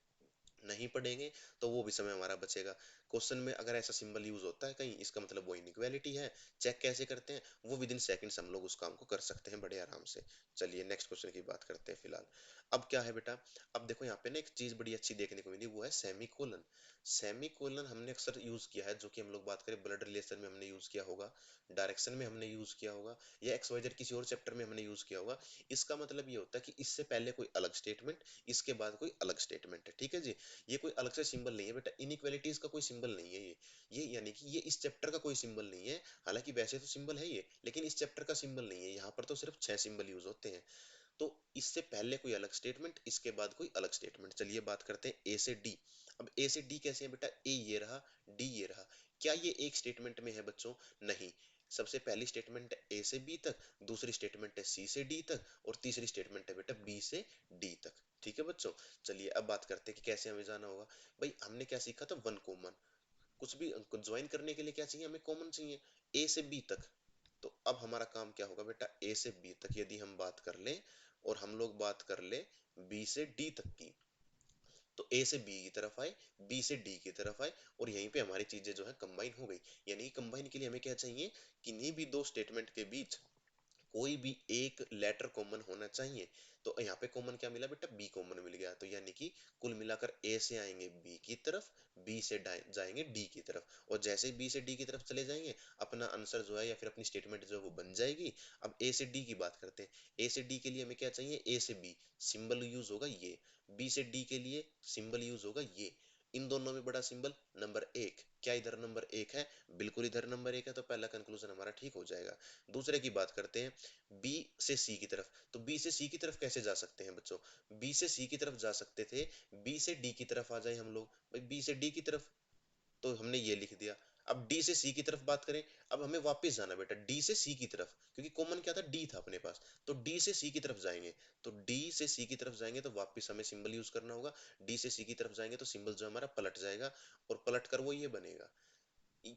नहीं पढ़ेंगे तो वो भी समय हमारा बचेगा। क्वेश्चन में अगर ऐसा सिंबल यूज होता है कहीं, इसका मतलब वो इनइक्वालिटी है। चेक कैसे करते हैं? वो विद इन सेकंड्स हम लोग उस काम को कर सकते हैं बड़े आराम से। चलिए नेक्स्ट क्वेश्चन की बात करते हैं फिलहाल। अब क्या है बेटा, अब देखो यहाँ पे ना एक चीज बड़ी अच्छी देखने को मिली, वो है सेमी कोलन। सेमी कोलन हमने अक्सर यूज किया है, जो कि हम लोग बात करें ब्लड रिलेशन में हमने यूज किया होगा, डायरेक्शन में हमने यूज किया होगा, या XYZ किसी और चैप्टर में हमने यूज किया होगा। इसका मतलब ये होता है कि इससे पहले कोई अलग स्टेटमेंट, इसके बाद कोई अलग स्टेटमेंट है। ठीक है जी। ये कोई अलग से सिंबल नहीं है बेटा, इनइक्वालिटीज का कोई सिंबल नहीं है ये यानी कि ये इस चैप्टर का कोई सिंबल नहीं है। हालांकि वैसे तो सिंबल है ये, लेकिन इस चैप्टर का सिंबल नहीं है। यहाँ पर तो सिर्फ 6 सिंबल यूज होते हैं। तो इससे पहले कोई अलग स्टेटमेंट, इसके बाद कोई अलग स्टेटमेंट। चलिए बात करते हैं ए से डी। अब ए से डी कैसे है बेटा? ए ये रहा, डी ये रहा। क्या ये एक स्टेटमेंट में है बच्चों? नहीं। सबसे पहली स्टेटमेंट है ए से बी तक, दूसरी स्टेटमेंट है सी से डी तक, और तीसरी स्टेटमेंट है बेटा बी से डी तक। ठीक है बच्चों। चलिए अब बात करते हैं कि कैसे हमें जाना होगा। भाई हमने क्या सीखा था? One common. कुछ भी ज्वाइन करने के लिए क्या चाहिए? हमें कॉमन चाहिए, ए से बी तक। तो अब हमारा काम क्या होगा बेटा? ए से बी तक यदि हम बात कर ले, और हम लोग बात कर ले बी से डी तक की, तो ए से बी की तरफ आए, बी से डी की तरफ आए, और यहीं पे हमारी चीजें जो है कंबाइन हो गई। यानी कि कंबाइन के लिए हमें क्या चाहिए? किन्हीं भी दो स्टेटमेंट के बीच कोई भी एक लेटर कॉमन होना चाहिए। तो यहाँ पे कॉमन क्या मिला बेटा? बी कॉमन मिल गया। तो यानी कि कुल मिलाकर ए से आएंगे बी की तरफ, बी से जाएंगे डी की तरफ, और जैसे ही बी से डी की तरफ चले जाएंगे, अपना आंसर जो है या फिर अपनी स्टेटमेंट जो है वो बन जाएगी। अब ए से डी की बात करते हैं। ए से डी के लिए हमें क्या चाहिए? ए से बी सिंबल यूज होगा ये, बी से डी के लिए सिंबल यूज होगा ये। इन दोनों में बड़ा सिंबल नंबर एक। क्या इधर नंबर एक है? बिल्कुल इधर नंबर एक है, तो पहला कंक्लूजन हमारा ठीक हो जाएगा। दूसरे की बात करते हैं, बी से सी की तरफ। तो बी से सी की तरफ कैसे जा सकते हैं बच्चों? बी से सी की तरफ जा सकते थे, बी से डी की तरफ आ जाए हम लोग भाई, बी से डी की तरफ, तो हमने ये लिख दिया। अब डी से सी की तरफ बात करें, अब हमें वापस जाना बेटा डी से सी की तरफ, क्योंकि कॉमन क्या था, डी था अपने पास। तो डी से सी की तरफ जाएंगे, तो डी से सी की तरफ जाएंगे तो वापस हमें सिंबल यूज करना होगा। डी से सी की तरफ जाएंगे तो सिंबल जो हमारा पलट जाएगा, और पलट कर वो ये बनेगा।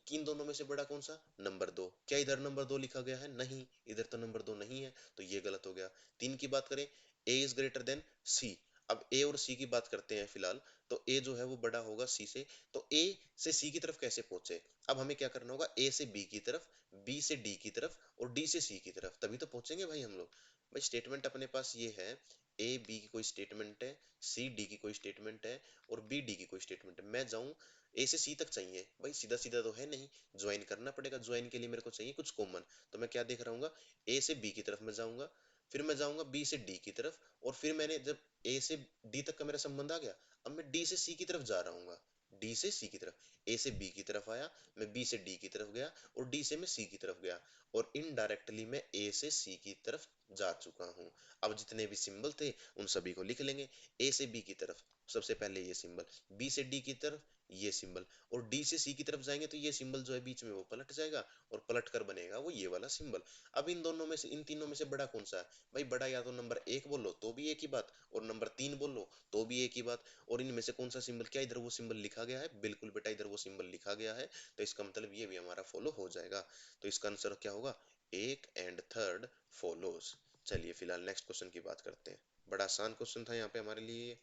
किन दोनों में से बड़ा कौन सा? नंबर दो। क्या इधर नंबर दो लिखा गया है? नहीं, इधर तो नंबर दो नहीं है, तो ये गलत हो गया। तीन की बात करें, ए इज ग्रेटर देन सी। अब ए और सी की बात करते हैं फिलहाल, तो ए जो है वो बड़ा होगा सी से, तो ए से सी की तरफ कैसे पहुंचे? अब हमें क्या करना होगा, ए से बी की तरफ, बी से डी की तरफ, और डी से सी की तरफ, तभी तो पहुंचेंगे भाई हम लोग। भाई स्टेटमेंट अपने पास ये है, ए बी की कोई स्टेटमेंट है, सी डी की कोई स्टेटमेंट है, और बी डी की कोई स्टेटमेंट है। मैं जाऊं ए से सी तक चाहिए भाई, सीधा सीधा तो है नहीं, ज्वाइन करना पड़ेगा। ज्वाइन के लिए मेरे को चाहिए कुछ कॉमन, तो मैं क्या देख रहा हूँ, ए से बी की तरफ मैं जाऊंगा, फिर मैं जाऊंगा बी से डी की तरफ, और फिर मैंने जब ए से डी तक का मेरा संबंध आ गया, अब मैं डी से सी की तरफ जा रहा हूँ, डी से सी की तरफ। ए से बी की तरफ आया, मैं बी से डी की तरफ गया, और डी से मैं सी की तरफ गया, और इनडायरेक्टली मैं ए से सी की तरफ जा चुका हूँ। अब जितने भी सिंबल थे उन सभी को लिख लेंगे। ए से बी की तरफ सबसे पहले ये सिंबल, बी से डी की तरफ ये सिंबल, और डी से सी की तरफ जाएंगे तो ये सिंबल जो है बीच में वो पलट जाएगा, और पलट कर बनेगा वो ये वाला सिंबल। अब इन दोनों में से, इन तीनों में से बड़ा कौन सा है? भाई बड़ा या तो नंबर एक बोलो तो भी एक ही बात, और नंबर तीन बोलो तो भी एक ही बात। और इनमें से कौन सा सिंबल, क्या इधर वो सिंबल लिखा गया है? बिल्कुल बेटा इधर वो सिंबल लिखा गया है, तो इसका मतलब ये भी हमारा फॉलो हो जाएगा। तो इसका आंसर क्या होगा? एक एंड थर्ड फॉलोज। चलिए फिलहाल नेक्स्ट क्वेश्चन की बात करते हैं। बड़ा आसान क्वेश्चन था यहाँ पे हमारे लिए।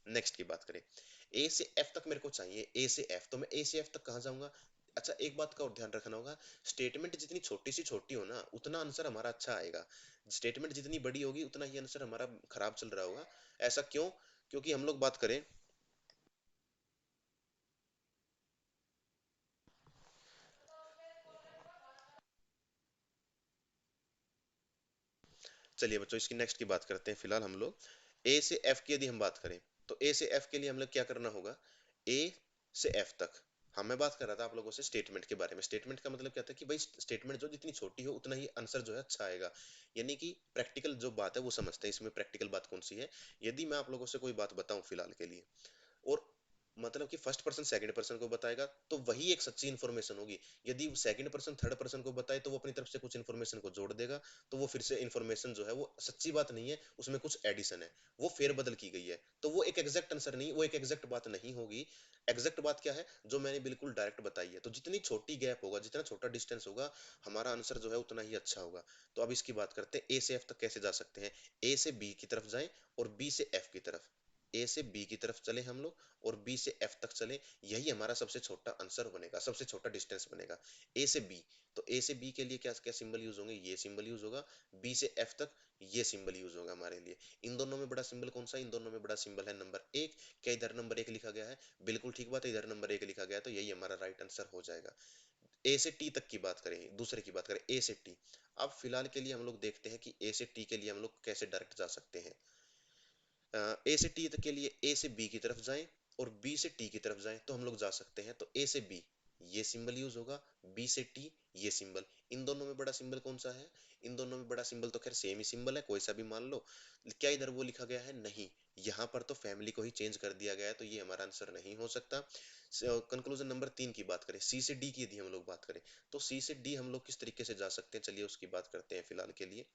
नेक्स्ट की बात करें, ए से एफ तक मेरे को चाहिए, ए से एफ, तो मैं ए से एफ तक कहाँ जाऊंगा? अच्छा एक बात का और ध्यान रखना होगा, स्टेटमेंट जितनी छोटी सी छोटी हो ना उतना आंसर हमारा अच्छा आएगा, स्टेटमेंट जितनी बड़ी होगी उतना ही आंसर हमारा खराब चल रहा होगा। ऐसा क्यों? क्योंकि हम लोग बात करें, चलिए बच्चों इसकी नेक्स्ट की बात करते हैं। फिलहाल हम लोग ए से एफ की यदि हम बात करें, तो ए से एफ के लिए हम लोग क्या करना होगा, ए से एफ तक। हाँ मैं बात कर रहा था आप लोगों से स्टेटमेंट के बारे में। स्टेटमेंट का मतलब क्या था कि भाई स्टेटमेंट जो जितनी छोटी हो उतना ही आंसर जो है अच्छा आएगा, यानी कि प्रैक्टिकल जो बात है वो समझते हैं। इसमें प्रैक्टिकल बात कौन सी है, यदि मैं आप लोगों से कोई बात बताऊं फिलहाल के लिए, और मतलब कि फर्स्ट पर्सन सेकंड पर्सन को बताएगा तो वही एक सच्ची इन्फॉर्मेशन होगी। यदि सेकंड पर्सन थर्ड पर्सन को बताए तो वो अपनी तरफ से कुछ इन्फॉर्मेशन को जोड़ देगा, तो वो फिर से इन्फॉर्मेशन जो है वो सच्ची बात नहीं है, उसमें कुछ एडिशन है, वो फेरबदल की गई है, तो वो एक एग्जैक्ट आंसर नहीं, वो एक एग्जैक्ट बात नहीं होगी। एग्जैक्ट बात क्या है, जो मैंने बिल्कुल डायरेक्ट बताई है। तो जितनी छोटी गैप होगा, जितना छोटा डिस्टेंस होगा, हमारा आंसर जो है उतना ही अच्छा होगा। तो अब इसकी बात करते हैं, ए से एफ तक कैसे जा सकते हैं। ए से बी की तरफ जाएं, और बी से एफ की तरफ, ए से बी की तरफ चले हम लोग, और बी से एफ तक चले, यही हमारा सबसे छोटा आंसर बनेगा, सबसे छोटा डिस्टेंस बनेगा। ए से बी, तो ए से बी के लिए क्या क्या सिंबल यूज होंगे, ये सिंबल यूज होगा। बी से एफ तक ये सिंबल यूज होगा हमारे लिए। इन दोनों में बड़ा सिंबल कौन सा? इन दोनों में बड़ा सिंबल है नंबर एक। क्या इधर नंबर एक लिखा गया है? बिल्कुल ठीक बात है, इधर नंबर एक लिखा गया है, तो यही हमारा राइट आंसर हो जाएगा। ए से टी तक की बात करें, दूसरे की बात करें ए से टी। अब फिलहाल के लिए हम लोग देखते हैं कि ए से टी के लिए हम लोग कैसे डायरेक्ट जा सकते हैं। ए से टी तक के लिए ए से बी की तरफ जाएं, और बी से टी की तरफ जाएं, तो हम लोग जा सकते हैं। तो ए से बी ये सिंबल यूज होगा, बी से टी ये सिंबल। इन दोनों में बड़ा सिंबल कौन सा है? इन दोनों में बड़ा सिंबल तो खैर सेम ही सिंबल है, कोई सा भी मान लो। क्या इधर वो लिखा गया है? नहीं, यहाँ पर तो फैमिली को ही चेंज कर दिया गया है, तो ये हमारा आंसर नहीं हो सकता। कंक्लूजन नंबर तीन की बात करें, सी से डी की यदि हम लोग बात करें, तो सी से डी हम लोग किस तरीके से जा सकते हैं, चलिए उसकी बात करते हैं फिलहाल के लिए।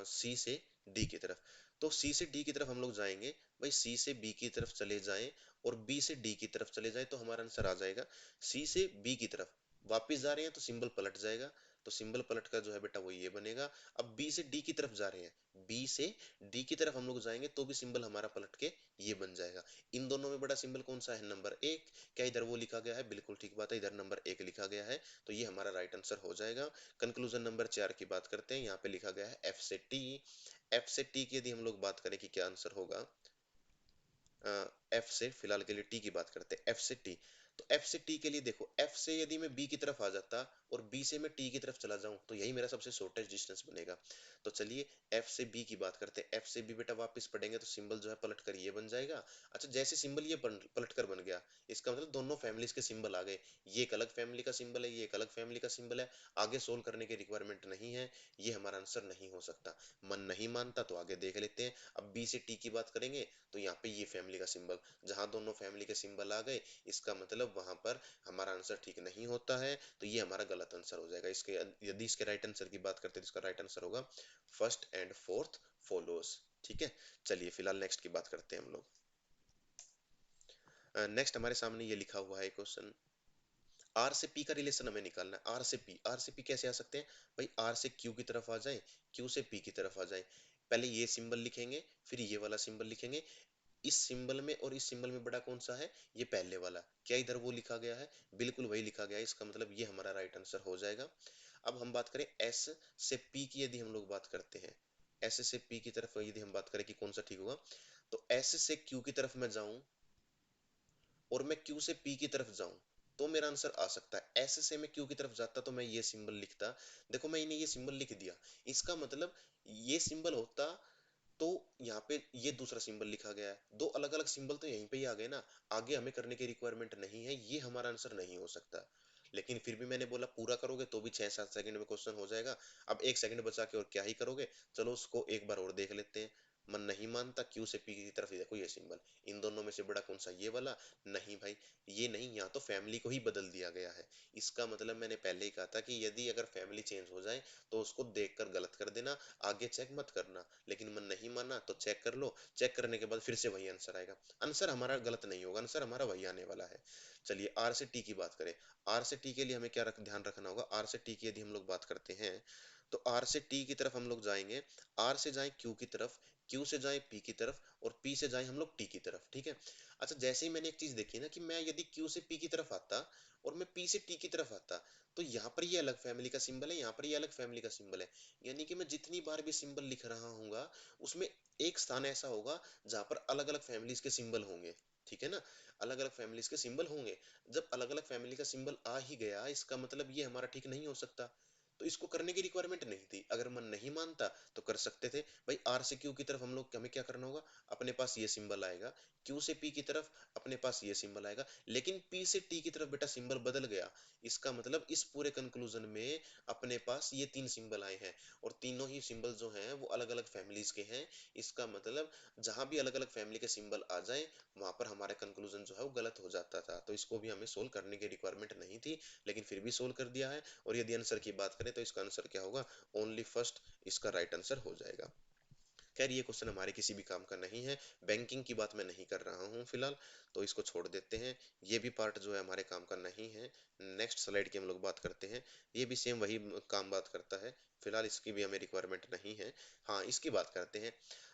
सी से डी की तरफ, तो सी से डी की तरफ हम लोग जाएंगे, भाई सी से बी की तरफ चले जाएं, और बी से डी की तरफ चले जाएं, तो हमारा आंसर आ जाएगा। सी से बी की तरफ वापस जा रहे हैं तो सिंबल पलट जाएगा, तो सिंबल पलट का जो है बेटा वो ये बनेगा। अब बी से डी की तरफ जा रहे हैं, बी से डी की तरफ हम लोग जाएंगे तो भी सिंबल हमारा पलट के ये बन जाएगा। इन दोनों में बड़ा सिंबल कौन सा है? नंबर एक। क्या इधर वो लिखा गया है? बिल्कुल ठीक बात है, इधर नंबर एक लिखा गया है, तो ये हमारा राइट आंसर हो जाएगा। कंक्लूजन नंबर चार की बात करते हैं, यहाँ पे लिखा गया है एफ से टी। एफ से टी की यदि हम लोग बात करें कि क्या आंसर होगा, एफ से फिलहाल के लिए टी की बात करते हैं, एफ से टी। तो एफ से टी के लिए देखो, एफ से यदि मैं बी की तरफ आ जाता और बी से मैं टी की तरफ चला जाऊं तो यही मेरा सबसे शॉर्टेस्ट डिस्टेंस बनेगा। तो चलिए एफ से बी की बात करते हैं। एफ से बी बेटा वापस पढ़ेंगे तो सिंबल जो है पलट कर ये बन जाएगा। अच्छा जैसे सिंबल ये पलट कर बन गया, इसका मतलब दोनों फैमिलीज के सिंबल आ गए। ये एक अलग फैमिली का सिंबल है, ये एक अलग फैमिली का सिंबल है। आगे सोल्व करने की रिक्वायरमेंट नहीं है, ये हमारा आंसर नहीं हो सकता। मन नहीं मानता तो आगे देख लेते हैं। अब बी से टी की बात करेंगे तो यहाँ पे ये फैमिली का सिंबल, जहां दोनों फैमिली के सिंबल आ गए इसका मतलब वहां पर हमारा आंसर ठीक नहीं होता है, तो ये हमारा गलत आंसर हो जाएगा। इसके यदि इसके राइट आंसर की बात करते हैं तो इसका राइट आंसर होगा फर्स्ट एंड फोर्थ फॉलोस। ठीक है, चलिए फिलहाल नेक्स्ट की बात करते हैं हम लोग। नेक्स्ट हमारे सामने ये लिखा हुआ है क्वेश्चन, आर से पी का रिलेशन हमें निकालना है। आर से पी, आर से पी कैसे आ सकते हैं भाई? आर से क्यू की तरफ आ जाए, क्यू से पी की तरफ आ जाए। पहले ये सिंबल लिखेंगे, फिर ये वाला सिंबल लिखेंगे। इस सिंबल में और इस सिंबल में बड़ा कौन सा है? ये पहले वाला। क्या इधर वो लिखा गया है? बिल्कुल वही लिखा गया है। इसका मतलब ये हमारा राइट आंसर हो जाएगा। अब हम बात करें एस से पी की, यदि हम लोग बात करते हैं एस से पी की तरफ, यदि हम बात करें कि कौन सा ठीक होगा, तो एस से क्यू की तरफ मैं जाऊं और मैं क्यू से पी की तरफ जाऊं तो मेरा आंसर आ सकता है। एस से मैं क्यू की तरफ जाता तो मैं ये सिंबल लिखता। देखो मैंने ये सिंबल लिख दिया, इसका मतलब ये सिंबल होता तो यहाँ पे ये दूसरा सिंबल लिखा गया है। दो अलग अलग सिंबल तो यहीं पे ही आ गए ना, आगे हमें करने की रिक्वायरमेंट नहीं है, ये हमारा आंसर नहीं हो सकता। लेकिन फिर भी मैंने बोला पूरा करोगे तो भी 6-7 सेकंड में क्वेश्चन हो जाएगा। अब 1 सेकंड बचा के और क्या ही करोगे, चलो उसको एक बार और देख लेते हैं। मन नहीं मानता, क्यू से पी की तरफ ही देखो ये सिंबल, इन दोनों में से बड़ा कौन सा? ये वाला। नहीं भाई, ये नहीं, यहाँ तो फैमिली को ही बदल दिया गया है। इसका मतलब मैंने पहले ही कहा था कि यदि अगर फैमिली चेंज हो जाए तो उसको देखकर गलत कर देना, आगे चेक मत करना। लेकिन मन नहीं माना तो चेक कर लो, चेक करने के बाद फिर से वही आंसर आएगा। आंसर हमारा गलत नहीं होगा, आंसर हमारा वही आने वाला है। चलिए आर से टी की बात करें। आर से टी के लिए हमें क्या ध्यान रखना होगा? आर से टी की यदि हम लोग बात करते हैं तो आर से टी की तरफ हम लोग जाएंगे, आर से जाएं क्यू की तरफ, क्यू से जाएं पी की तरफ, और पी से जाएं हम लोग टी की तरफ। ठीक है। अच्छा जैसे ही मैंने एक चीज देखी ना कि मैं यदि क्यू से पी की तरफ आता और मैं पी से टी की तरफ आता, तो यहाँ पर ये अलग फैमिली का सिंबल है, यहाँ पर ये अलग फैमिली का सिंबल है। यानी कि मैं जितनी बार भी सिंबल लिख रहा हूँ उसमें एक स्थान ऐसा होगा जहां पर अलग अलग फैमिलीज के सिंबल होंगे। ठीक है ना, अलग अलग फैमिलीज के सिंबल होंगे। जब अलग अलग फैमिली का सिंबल आ ही गया, इसका मतलब ये हमारा ठीक नहीं हो सकता। तो इसको करने की रिक्वायरमेंट नहीं थी। अगर मन नहीं मानता तो कर सकते थे भाई। आर से क्यू की तरफ हम लोग, हमें क्या करना होगा? अपने पास ये सिंबल आएगा, क्यू से पी की तरफ अपने पास ये सिंबल आएगा, लेकिन पी से टी की तरफ बेटा सिंबल बदल गया। इसका मतलब इस पूरे कंक्लूजन में अपने पास ये तीन सिंबल आए हैं, और तीनों ही सिंबल जो हैं वो अलग अलग फैमिलीज के हैं। इसका मतलब जहां भी अलग अलग फैमिली के सिंबल आ जाए वहां पर हमारा कंक्लूजन जो है वो गलत हो जाता था। तो इसको भी हमें सोल्व करने की रिक्वायरमेंट नहीं थी, लेकिन फिर भी सोल्व कर दिया है। और यदि आंसर की बात करें तो इसका आंसर क्या होगा? ओनली फर्स्ट इसका राइट आंसर हो जाएगा। खैर ये क्वेश्चन हमारे किसी भी काम का नहीं है, बैंकिंग की बात मैं नहीं कर रहा हूँ फिलहाल, तो इसको छोड़ देते हैं। ये भी पार्ट जो है हमारे काम का नहीं है। नेक्स्ट स्लाइड की हम लोग बात करते हैं। ये भी सेम वही काम बात करता है, फिलहाल इसकी भी हमें रिक्वायरमेंट नहीं है। हाँ इसकी बात करते हैं।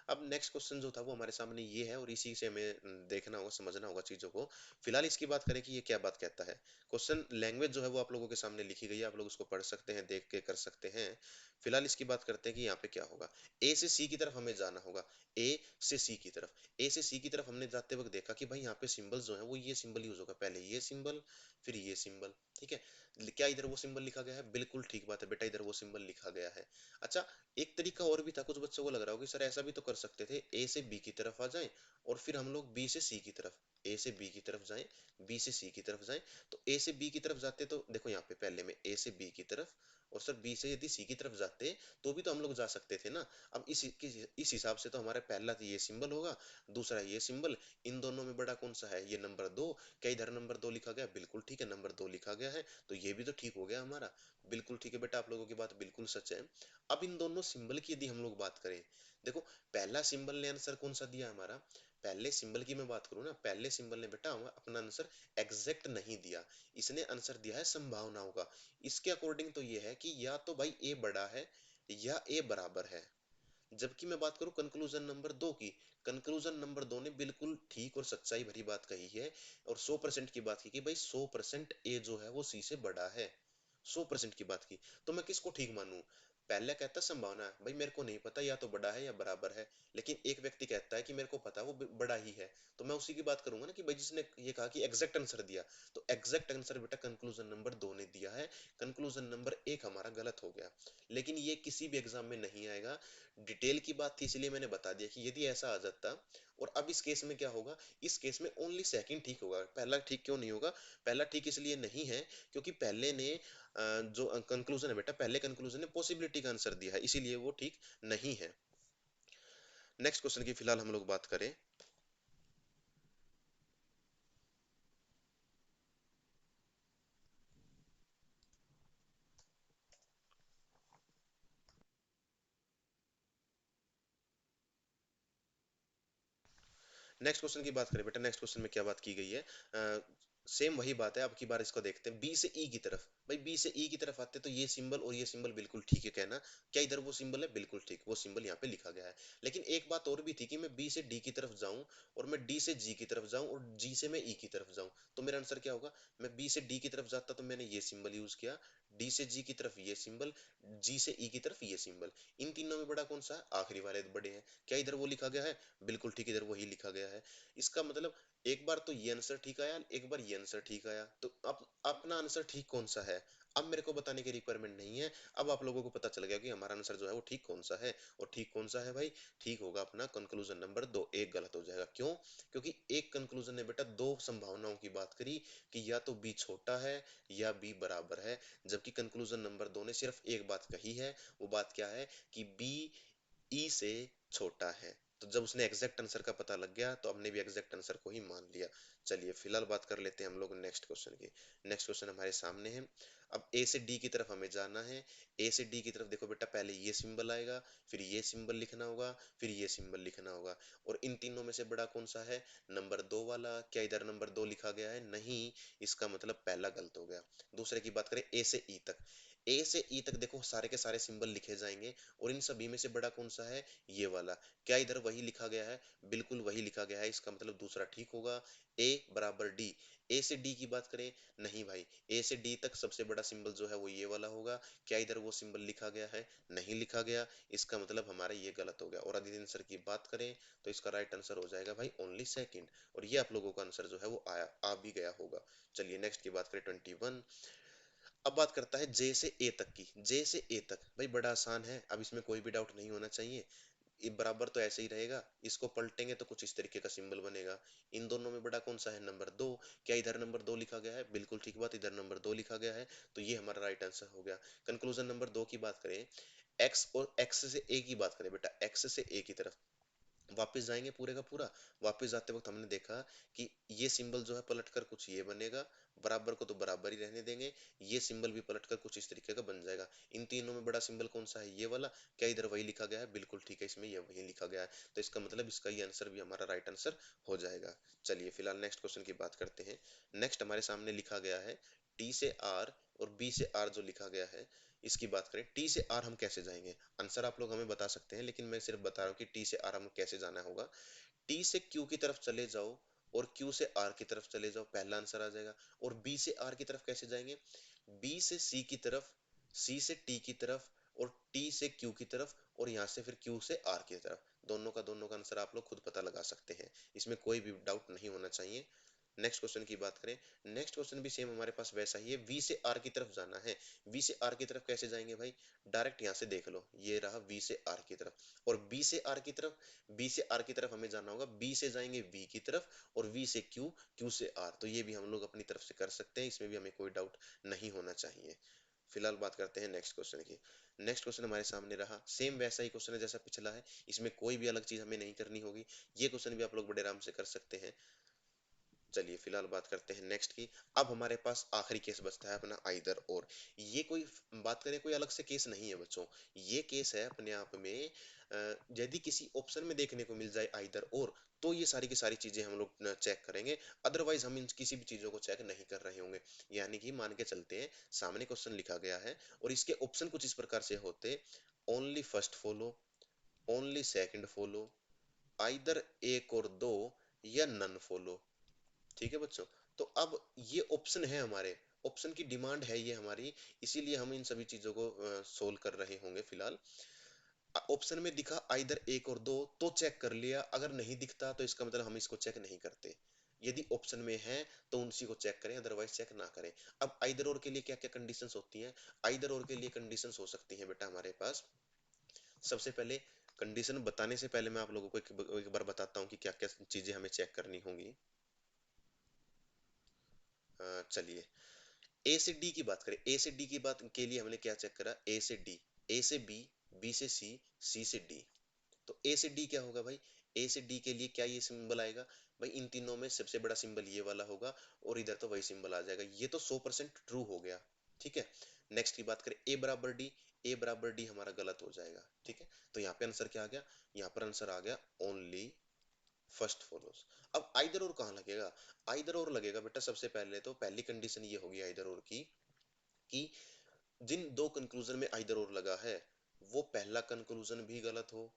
अब नेक्स्ट क्वेश्चन जो था वो हमारे सामने ये है, और इसी से हमें देखना होगा, समझना होगा चीज़ों को। फिलहाल इसकी बात करें कि ये क्या बात कहता है। क्वेश्चन लैंग्वेज जो है वो आप लोगों के सामने लिखी गई है, आप लोग उसको पढ़ सकते हैं, देख के कर सकते हैं। फिलहाल इसकी बात करते हैं कि यहाँ पे क्या होगा। ए से सी की तरफ हमें जाना होगा, ए से सी की तरफ। ए से सी की तरफ हमने जाते वक्त देखा कि भाई यहाँ पे सिंबल जो है वो ये सिंबल यूज होगा, पहले ये सिंबल फिर ये सिंबल। ठीक है, क्या इधर वो सिंबल लिखा गया है? बिल्कुल ठीक बात है बेटा, इधर वो सिंबल लिखा गया है। अच्छा एक तरीका और भी था, कुछ बच्चों को लग रहा होगा कि सर ऐसा भी तो कर सकते थे, ए से बी की तरफ आ जाएं और फिर हम लोग बी से सी की तरफ, ए से बी की तरफ जाएं, बी से सी की तरफ जाएं। तो ए से बी की तरफ जाते तो देखो यहाँ पे पहले में ए से बी की तरफ, और सर बी से यदि सी की तरफ जाते तो भी तो हम लोग जा सकते थे ना। अब इस हिसाब से तो हमारा पहला तो ये सिंबल होगा, दूसरा ये सिंबल, इन दोनों में बड़ा कौन सा है? ये नंबर दो। क्या इधर नंबर दो लिखा गया? बिल्कुल ठीक है, नंबर दो लिखा गया है, तो ये भी तो ठीक हो गया हमारा। बिल्कुल ठीक है बेटा, आप लोगों की बात बिल्कुल सच है। अब इन दोनों सिंबल की यदि हम लोग बात करें, देखो पहला सिंबल ने आंसर कौन सा दिया हमारा? पहले सिंबल की मैं बात करूं ना, पहले सिंबल ने बेटा अपना आंसर एग्जैक्ट नहीं दिया, इसने आंसर दिया है संभावनाओं का। इसके अकॉर्डिंग तो ये है कि या तो भाई ए बड़ा है या ए बराबर है। जबकि मैं बात करूं कंक्लूजन नंबर दो की, कंक्लूजन नंबर दो ने बिल्कुल ठीक और सच्चाई भरी बात कही है, और 100% की बात की कि भाई 100% ए जो है वो सी से बड़ा है। 100% की बात की, तो मैं किसको ठीक मानूं? पहला कहता संभावना है, भाई मेरे को नहीं पता या तो बड़ा है या बराबर है। लेकिन एक व्यक्ति कहता है कि मेरे को पता है वो बड़ा ही है, तो मैं उसी की बात करूंगा ना कि भाई जिसने ये कहा कि एग्जैक्ट आंसर दिया। तो एग्जैक्ट आंसर बेटा कंक्लूजन नंबर 2 ने दिया है। कंक्लूजन नंबर 1 हमारा गलत हो गया। लेकिन ये किसी भी एग्जाम में नहीं आएगा। डिटेल की बात थी इसलिए मैंने बता दिया कि यदि ऐसा आ जाता। और अब इस केस में क्या होगा, इस केस में ओनली सेकंड ठीक होगा, पहला ठीक क्यों नहीं होगा? पहला ठीक इसलिए नहीं है क्योंकि पहले ने जो कंक्लूजन है बेटा, पहले कंक्लूजन ने पॉसिबिलिटी का आंसर दिया है, इसीलिए वो ठीक नहीं है। नेक्स्ट क्वेश्चन की फिलहाल हम लोग बात करें। नेक्स्ट क्वेश्चन की बात करें बेटा, नेक्स्ट क्वेश्चन में क्या बात की गई है? सेम वही बात है, अब की बार इसको देखते हैं। बी से ई की तरफ, भाई बी से ई की तरफ आते तो ये सिंबल और ये सिंबल बिल्कुल ठीक है कहना। क्या इधर वो सिंबल है? बिल्कुल ठीक, वो सिंबल यहाँ पे लिखा गया है। लेकिन एक बात और भी थी कि मैं बी से डी की तरफ जाऊं और मैं डी से जी की तरफ जाऊं और जी से मैं ई की तरफ जाऊं, तो मेरा आंसर क्या होगा? मैं बी से डी की तरफ जाता तो मैंने ये सिंबल यूज किया, डी से जी की तरफ ये सिंबल, जी से ई की तरफ ये सिंबल। इन तीनों में बड़ा कौन सा है? आखिरी वाले बड़े हैं। क्या इधर वो लिखा गया है? बिल्कुल ठीक, इधर वही लिखा गया है। इसका मतलब एक बार तो ये आंसर ठीक आया, एक बार ये आंसर ठीक आया, तो अब अपना आंसर ठीक कौन सा है? अब मेरे को बताने की रिक्वायरमेंट नहीं है। अब आप लोगों को पता चल गया कि हमारा आंसर जो है वो ठीक कौन सा है। और ठीक कौन सा है भाई? ठीक होगा अपना कंक्लूजन नंबर 2, एक गलत हो जाएगा। क्यों? क्योंकि एक कंक्लूजन ने बेटा दो संभावनाओं की बात करी कि या तो बी छोटा है या बी बराबर है, जबकि कंक्लूजन नंबर 2 ने सिर्फ एक बात कही है। वो बात क्या है? कि बी ई से छोटा है। तो जब उसने एग्जैक्ट आंसर का पता लग गया तो हमने भी एग्जैक्ट आंसर को ही मान लिया। चलिए फिलहाल बात कर लेते हैं हम लोग नेक्स्ट क्वेश्चन की। नेक्स्ट क्वेश्चन हमारे सामने है। अब ए से डी की तरफ हमें जाना है। ए से डी की तरफ देखो बेटा, पहले ये सिंबल आएगा, फिर ये सिंबल लिखना होगा, फिर ये सिंबल लिखना होगा। और इन तीनों में से बड़ा कौन सा है? नंबर 2 वाला। क्या इधर नंबर 2 लिखा गया है? नहीं। इसका मतलब पहला गलत हो गया। दूसरे की बात करें, ए से ई तक। ए से ई तक देखो सारे के सारे सिंबल लिखे जाएंगे और इन सभी में से बड़ा कौन सा है? ये वाला। क्या इधर वही लिखा गया है? बिल्कुल वही लिखा गया है, इसका मतलब दूसरा ठीक होगा। ए बराबर डी। ए से डी की बात करें, नहीं भाई, ए से डी तक सबसे बड़ा सिंबल जो है वो ये वाला होगा। क्या इधर वो सिंबल लिखा गया है? नहीं लिखा गया, इसका मतलब हमारा ये गलत हो गया। और आदित्य आंसर की बात करें तो इसका राइट आंसर हो जाएगा भाई ओनली सेकंड। और ये आप लोगों का आंसर जो है वो आया आ भी गया होगा। चलिए नेक्स्ट की बात करें 21। अब बात करता है जे से ए तक की। जे से ए तक भाई बड़ा आसान है, अब इसमें कोई भी डाउट नहीं होना चाहिए। ये बराबर तो ऐसे ही रहेगा, इसको पलटेंगे तो कुछ इस तरीके का सिंबल बनेगा। इन दोनों में बड़ा कौन सा है? नंबर 2। क्या इधर नंबर 2 लिखा गया है? बिल्कुल ठीक बात, इधर नंबर 2 लिखा गया है। तो ये हमारा राइट आंसर हो गया। कंक्लूजन नंबर 2 की बात करें, एक्स और एक्स से ए की बात करें बेटा, एक्स से ए की तरफ वापस जाएंगे पूरे का पूरा। वापस जाते वक्त हमने देखा कि ये सिंबल जो है पलटकर कुछ ये बनेगा, बराबर को तो बराबर ही रहने देंगे। ये सिंबल भी पलटकर कुछ इस तरीके का बन जाएगा। इन तीनों में बड़ा सिंबल कौन सा है? ये वाला। क्या इधर वही लिखा गया है? बिल्कुल ठीक है, इसमें ये वही लिखा गया है। तो इसका मतलब इसका ये आंसर भी हमारा राइट आंसर हो जाएगा। चलिए फिलहाल नेक्स्ट क्वेश्चन की बात करते हैं। नेक्स्ट हमारे सामने लिखा गया है टी से आर और बी से आर जो लिखा गया है, इसकी बात करें टी से आर हम कैसे जाएंगे? आंसर आप लोग हमें बता सकते हैं, लेकिन मैं सिर्फ बता रहा हूँ कि टी से आर हम कैसे जाना होगा। टी से क्यू की तरफ चले जाओ और क्यू से आर की तरफ चले जाओ, पहला आंसर आ जाएगा। और बी से आर की तरफ कैसे जाएंगे? बी से सी की तरफ, सी से टी की तरफ और टी से क्यू की तरफ और यहाँ से फिर क्यू से आर की तरफ। दोनों का आंसर आप लोग खुद पता लगा सकते हैं, इसमें कोई भी डाउट नहीं होना चाहिए। नेक्स्ट क्वेश्चन की बात करें, नेक्स्ट क्वेश्चन भी सेम हमारे पास वैसा ही है, वी से आर की तरफ जाना है। वी से आर की तरफ कैसे जाएंगे भाई? डायरेक्ट यहाँ से देख लो, ये रहा वी से आर की तरफ। और बी से आर की तरफ, बी से आर की तरफ हमें जाना होगा, बी से जाएंगे वी की तरफ और वी से क्यू, क्यू से आर। तो ये भी हम लोग अपनी तरफ से कर सकते हैं, इसमें भी हमें कोई डाउट नहीं होना चाहिए। फिलहाल बात करते हैं नेक्स्ट क्वेश्चन की। नेक्स्ट क्वेश्चन हमारे सामने रहा, सेम वैसा ही क्वेश्चन है जैसा पिछला है, इसमें कोई भी अलग चीज हमें नहीं करनी होगी। ये क्वेश्चन भी आप लोग बड़े आराम से कर सकते हैं। चलिए फिलहाल बात करते हैं नेक्स्ट की। अब हमारे पास आखिरी केस बचता है अपना आइदर और। ये कोई बात करें कोई अलग से केस नहीं है बच्चों, ये केस है अपने आप में। यदि किसी ऑप्शन में देखने को मिल जाए आइदर और, तो ये सारी की सारी चीजें हम लोग चेक करेंगे। अदरवाइज हम इन किसी भी चीजों को चेक नहीं कर रहे होंगे। यानी कि मान के चलते हैं सामने क्वेश्चन लिखा गया है और इसके ऑप्शन कुछ इस प्रकार से होते, only first follow, only second follow, either एक और दो, या नन फॉलो। ठीक है बच्चों, तो अब ये ऑप्शन है हमारे, ऑप्शन की डिमांड है ये हमारी, इसीलिए हम इन सभी चीजों को सोल्व कर रहे होंगे फिलहाल। ऑप्शन में दिखा आइदर एक और दो तो चेक कर लिया, अगर नहीं दिखता तो इसका मतलब हम इसको चेक नहीं करते। यदि ऑप्शन में है तो उसी को चेक करें, अदरवाइज चेक ना करें। अब आइदर और के लिए क्या क्या कंडीशंस होती हैं? आइदर और के लिए कंडीशंस हो सकती हैं बेटा हमारे पास। सबसे पहले, कंडीशन बताने से पहले मैं आप लोगों को एक बार बताता हूँ कि क्या क्या चीजें हमें चेक करनी होंगी। चलिए, ए से डी की बात करें। ए से डी की बात के लिए हमने क्या चेक करा? ए से डी, ए से बी, बी से सी, सी से डी। तो ए से डी क्या होगा भाई? ए से डी के लिए क्या ये सिंबल आएगा? भाई इन तीनों में सबसे बड़ा सिंबल ये वाला होगा, और इधर तो वही सिंबल आ जाएगा। ये तो 100% ट्रू हो गया। ठीक है। नेक्स्ट की बात करें, ए बराबर डी। ए बराबर डी हमारा गलत हो जाएगा। ठीक है। तो यहाँ पे आंसर क्या आ गया? यहाँ पर आंसर आ गया ओनली फर्स्ट फॉलोज। अब आइदर और कहाँ लगेगा? आइदर और लगेगा बेटा सबसे पहले तो पहली कंडीशन ये होगी आइदर और की, कि जिन दो कंक्लूजन में आइदर और लगा है, वो पहला कंक्लूजन भी गलत हो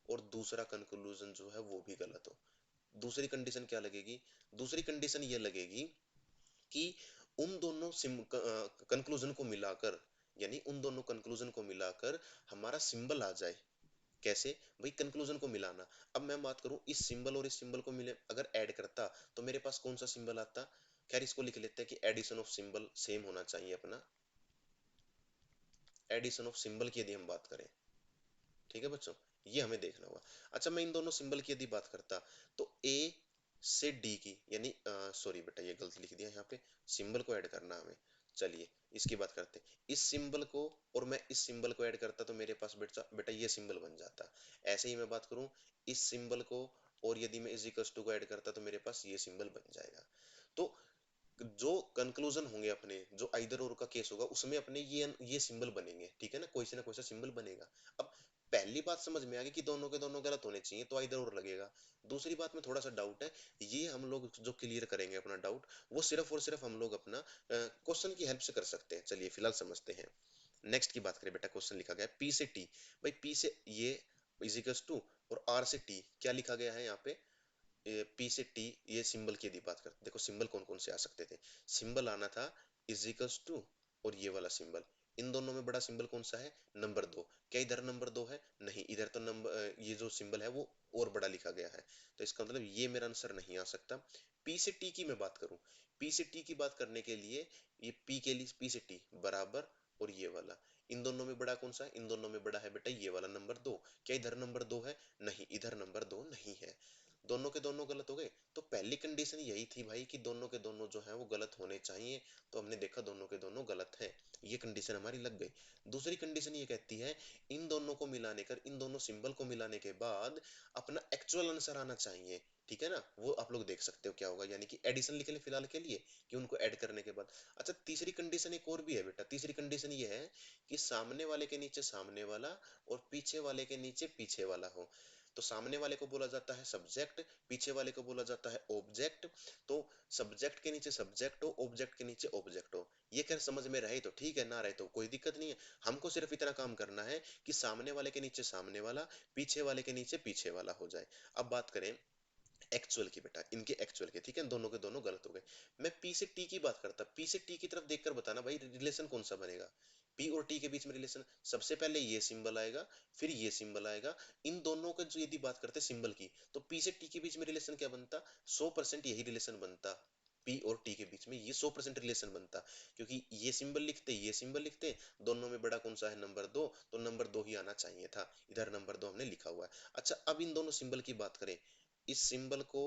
और दूसरा कंक्लूजन जो है वो भी गलत हो। दूसरी कंडीशन क्या लगेगी? दूसरी कंडीशन ये लगेगी कि उन दोनों कंक्लूजन को मिलाकर, यानी उन दोनों कंक्लूजन को मिलाकर हमारा सिंबल आ जाए। कैसे? भाई कंक्लूजन को मिलाना। अब मैं बात करूं, इस सिंबल और इस सिंबल को मिले अगर ऐड करता तो मेरे पास कौन सा सिंबल आता? खैर इसको लिख लेते हैं कि एडिशन ऑफ सिंबल सेम होना चाहिए अपना। एडिशन ऑफ सिंबल की यदि हम बात करें, ठीक है बच्चों, ये हमें देखना होगा। अच्छा, मैं इन दोनों सिंबल की यदि बात करता तो ए से डी की, यानी सॉरी बेटा ये गलत लिख दिया यहाँ पे, सिंबल को ऐड करना हमें। चलिए इसकी बात करते हैं। इस सिंबल को और मैं इस सिंबल को ऐड करता तो मेरे पास बेटा बेटा ये सिंबल बन जाता। ऐसे ही मैं बात करूं, इस सिंबल को और यदि मैं इज इक्वल्स टू को ऐड करता तो मेरे पास ये सिंबल बन जाएगा। तो जो कंक्लूजन होंगे अपने, जो आइदर और का केस होगा उसमें अपने ये सिंबल बनेंगे। ठीक है ना कोई सा सिंबल बनेगा। अब पहली बात समझ में आ गई कि दोनों के दोनों गलत होने चाहिए तो आइदर और लगेगा। दूसरी बात में थोड़ा सा डाउट है, ये हम लोग जो क्लियर करेंगे अपना डाउट, वो सिर्फ और सिर्फ हम लोग अपना क्वेश्चन की हेल्प से कर सकते हैं। चलिए फिलहाल समझते हैं। नेक्स्ट की बात करें बेटा, क्वेश्चन लिखा गया है पी से टी। भाई पी से ये इजिकल्स टू, और आर से टी क्या लिखा गया है यहाँ पे? पी से टी, ये सिंबल की यदि बात करते, देखो सिंबल कौन कौन से आ सकते थे। सिंबल आना था इजिकल्स टू और ये वाला सिंबल। इन दोनों में बड़ा सिंबल कौन सा है? नंबर दो। क्या इधर नंबर दो है? नहीं, इधर तो नंबर ये जो सिंबल है वो और बड़ा लिखा गया है। तो इसका मतलब ये मेरा आंसर नहीं आ सकता। पी से टी की मैं बात करूं, पी से टी की बात करने के लिए, ये पी के लिए पी से टी बराबर, और ये वाला, इन दोनों में बड़ा कौन सा है? इन दोनों में बड़ा है बेटा ये वाला नंबर दो। क्या इधर नंबर दो है? नहीं, इधर नंबर दो नहीं है। दोनों के दोनों गलत हो गए। तो पहली कंडीशन यही थी भाई कि दोनों के दोनों जो है वो गलत होने चाहिए। तो हमने देखा दोनों के दोनों गलत है, ये कंडीशन हमारी लग गई। दूसरी कंडीशन ये कहती है, इन दोनों को मिलाने कर, इन दोनों सिंबल को मिलाने के बाद अपना एक्चुअल आंसर आना चाहिए। ठीक है ना, वो आप लोग देख सकते हो क्या होगा, यानी कि एडिशन लिख ले फिलहाल के लिए, कि उनको ऐड करने के बाद। अच्छा, तीसरी कंडीशन एक और भी है बेटा। तीसरी कंडीशन ये है कि सामने वाले के नीचे सामने वाला और पीछे वाले के नीचे पीछे वाला हो। तो सामने वाले को बोला जाता है सब्जेक्ट, पीछे वाले को बोला जाता है ऑब्जेक्ट। तो सब्जेक्ट के नीचे सब्जेक्ट हो, ऑब्जेक्ट के नीचे ऑब्जेक्ट हो। ये खैर समझ में रहे तो ठीक है, ना रहे तो कोई दिक्कत नहीं है। हमको सिर्फ इतना काम करना है कि सामने वाले के नीचे सामने वाला, पीछे वाले के नीचे पीछे वाला हो जाए। अब बात करें एक्चुअल की बेटा, इनके एक्चुअल के, ठीक है, दोनों के दोनों गलत हो गए। मैं पी से टी की बात करता, पी से टी की तरफ देखकर बताना भाई रिलेशन कौन सा बनेगा। पी और टी के बीच में रिलेशन, सबसे पहले ये सिंबल आएगा, फिर ये सिंबल आएगा। इन दोनों का जो यदि बात करते सिंबल की, तो पी से टी के बीच में रिलेशन क्या बनता? 100% यही रिलेशन बनता। पी और टी के बीच में ये 100% रिलेशन बनता, क्योंकि ये सिंबल लिखते ये सिंबल लिखते, दोनों में बड़ा कौन सा है? नंबर दो, तो नंबर दो ही आना चाहिए था। इधर नंबर दो हमने लिखा हुआ है। अच्छा, अब इन दोनों सिंबल की बात करें, इस सिंबल को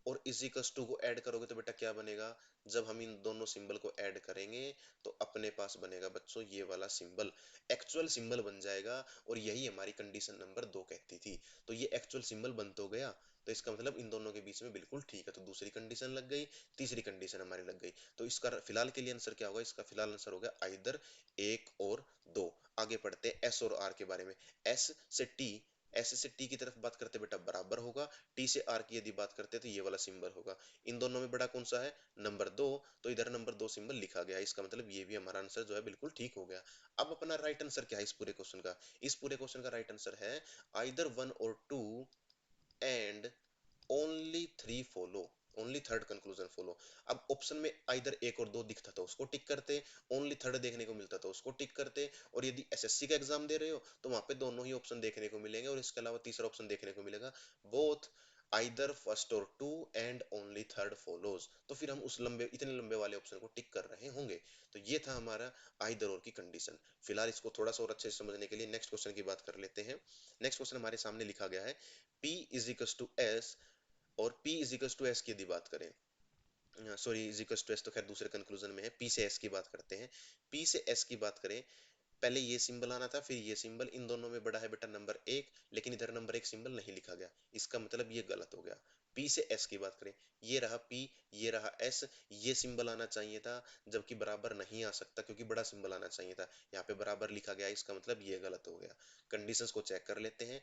और इजिकल्स टू को ऐड करोगे तो बेटा क्या बनेगा? जब हम इन दोनों सिंबल को ऐड करेंगे तो अपने पास बनेगा बच्चों ये वाला सिंबल, एक्चुअल सिंबल बन जाएगा। और यही हमारी कंडीशन नंबर दो कहती थी। तो ये एक्चुअल सिंबल बन तो गया, तो इसका मतलब इन दोनों के बीच में बिल्कुल ठीक है। तो दूसरी कंडीशन लग गई, तीसरी कंडीशन हमारी लग गई। तो इसका फिलहाल के लिए आंसर क्या होगा? इसका फिलहाल आंसर हो गया आइदर एक और दो। आगे पढ़ते हैं एस और आर के बारे में। एस से टी, एस से टी की तरफ बात करते बेटा बराबर होगा, टी से आर की यदि बात करते तो ये वाला सिंबल होगा। इन दोनों में बड़ा कौन सा है? नंबर दो। तो इधर नंबर दो सिंबल लिखा गया, इसका मतलब ये भी हमारा आंसर जो है बिल्कुल ठीक हो गया। अब अपना राइट आंसर क्या है इस पूरे क्वेश्चन का? इस पूरे क्वेश्चन का राइट आंसर है आइदर वन और two and only three follow. Only third conclusion follow. अब ऑप्शन में आइदर एक और दो दिखता तो उसको टिक करते, ओनली थर्ड देखने को मिलता तो उसको टिक करते, और यदि एसएससी का एग्जाम दे रहे हो तो वहां पे दोनों ही ऑप्शन देखने को मिलेंगे, और इसके अलावा तीसरा ऑप्शन देखने को मिलेगा, बोथ आइदर फर्स्ट और two and only third follows. तो फिर हम उस लंबे, इतने लंबे वाले ऑप्शन को टिक कर रहे होंगे। तो ये था हमारा आइदर और की कंडीशन। फिलहाल इसको थोड़ा सा और अच्छे से समझने के लिए नेक्स्ट क्वेश्चन की बात कर लेते हैं। नेक्स्ट क्वेश्चन हमारे सामने लिखा गया है, P is equal to S, और P is equal to S की यदि बात करें, sorry is equal to S तो खैर दूसरे कंक्लूजन में है, P से S की बात करते हैं। P से S की बात करें, पहले ये सिंबल आना था, फिर ये सिंबल, इन दोनों में बड़ा है बेटा नंबर एक, लेकिन इधर नंबर एक सिंबल नहीं लिखा गया, इसका मतलब ये गलत हो गया। P से S की बात करें, ये रहा P, ये रहा S, ये सिंबल आना चाहिए था, जबकि बराबर नहीं आ सकता क्योंकि बड़ा सिंबल आना चाहिए था, यहाँ पे बराबर लिखा गया, इसका मतलब ये गलत हो गया। कंडीशंस को चेक कर लेते हैं।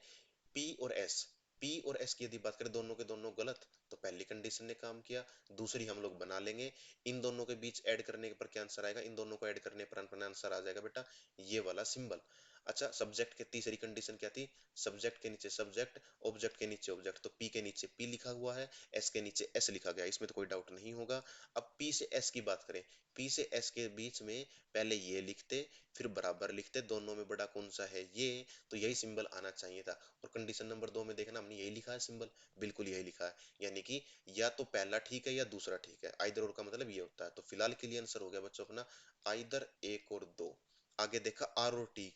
P और S, P और S की यदि बात करें दोनों के दोनों गलत, तो पहली कंडीशन ने काम किया, दूसरी हम लोग बना लेंगे। इन दोनों के बीच ऐड करने पर क्या आंसर आएगा, इन दोनों को ऐड करने पर अपना आंसर आ जाएगा बेटा ये वाला सिंबल। अच्छा, सब्जेक्ट के तीसरी कंडीशन क्या थी, सब्जेक्ट के नीचे सब्जेक्ट, ऑब्जेक्ट के नीचे ऑब्जेक्ट, तो P के नीचे P लिखा हुआ है, S के नीचे S लिखा गया, इसमें तो कोई डाउट नहीं होगा। अब P से S की बात करें, P से S के बीच में पहले ये लिखते, फिर बराबर लिखते, दोनों में बड़ा कौन सा है ये, तो यही सिंबल आना चाहिए था। और कंडीशन नंबर 2 में देखना, हमने यही लिखा है सिंबल, बिल्कुल यही लिखा है, यानी कि या तो पहला ठीक है या दूसरा ठीक है, आइदर और का मतलब ये होता है। तो फिलहाल के लिए आंसर हो गया बच्चों अपना आइदर एक और दो। आगे देखा आर और टी,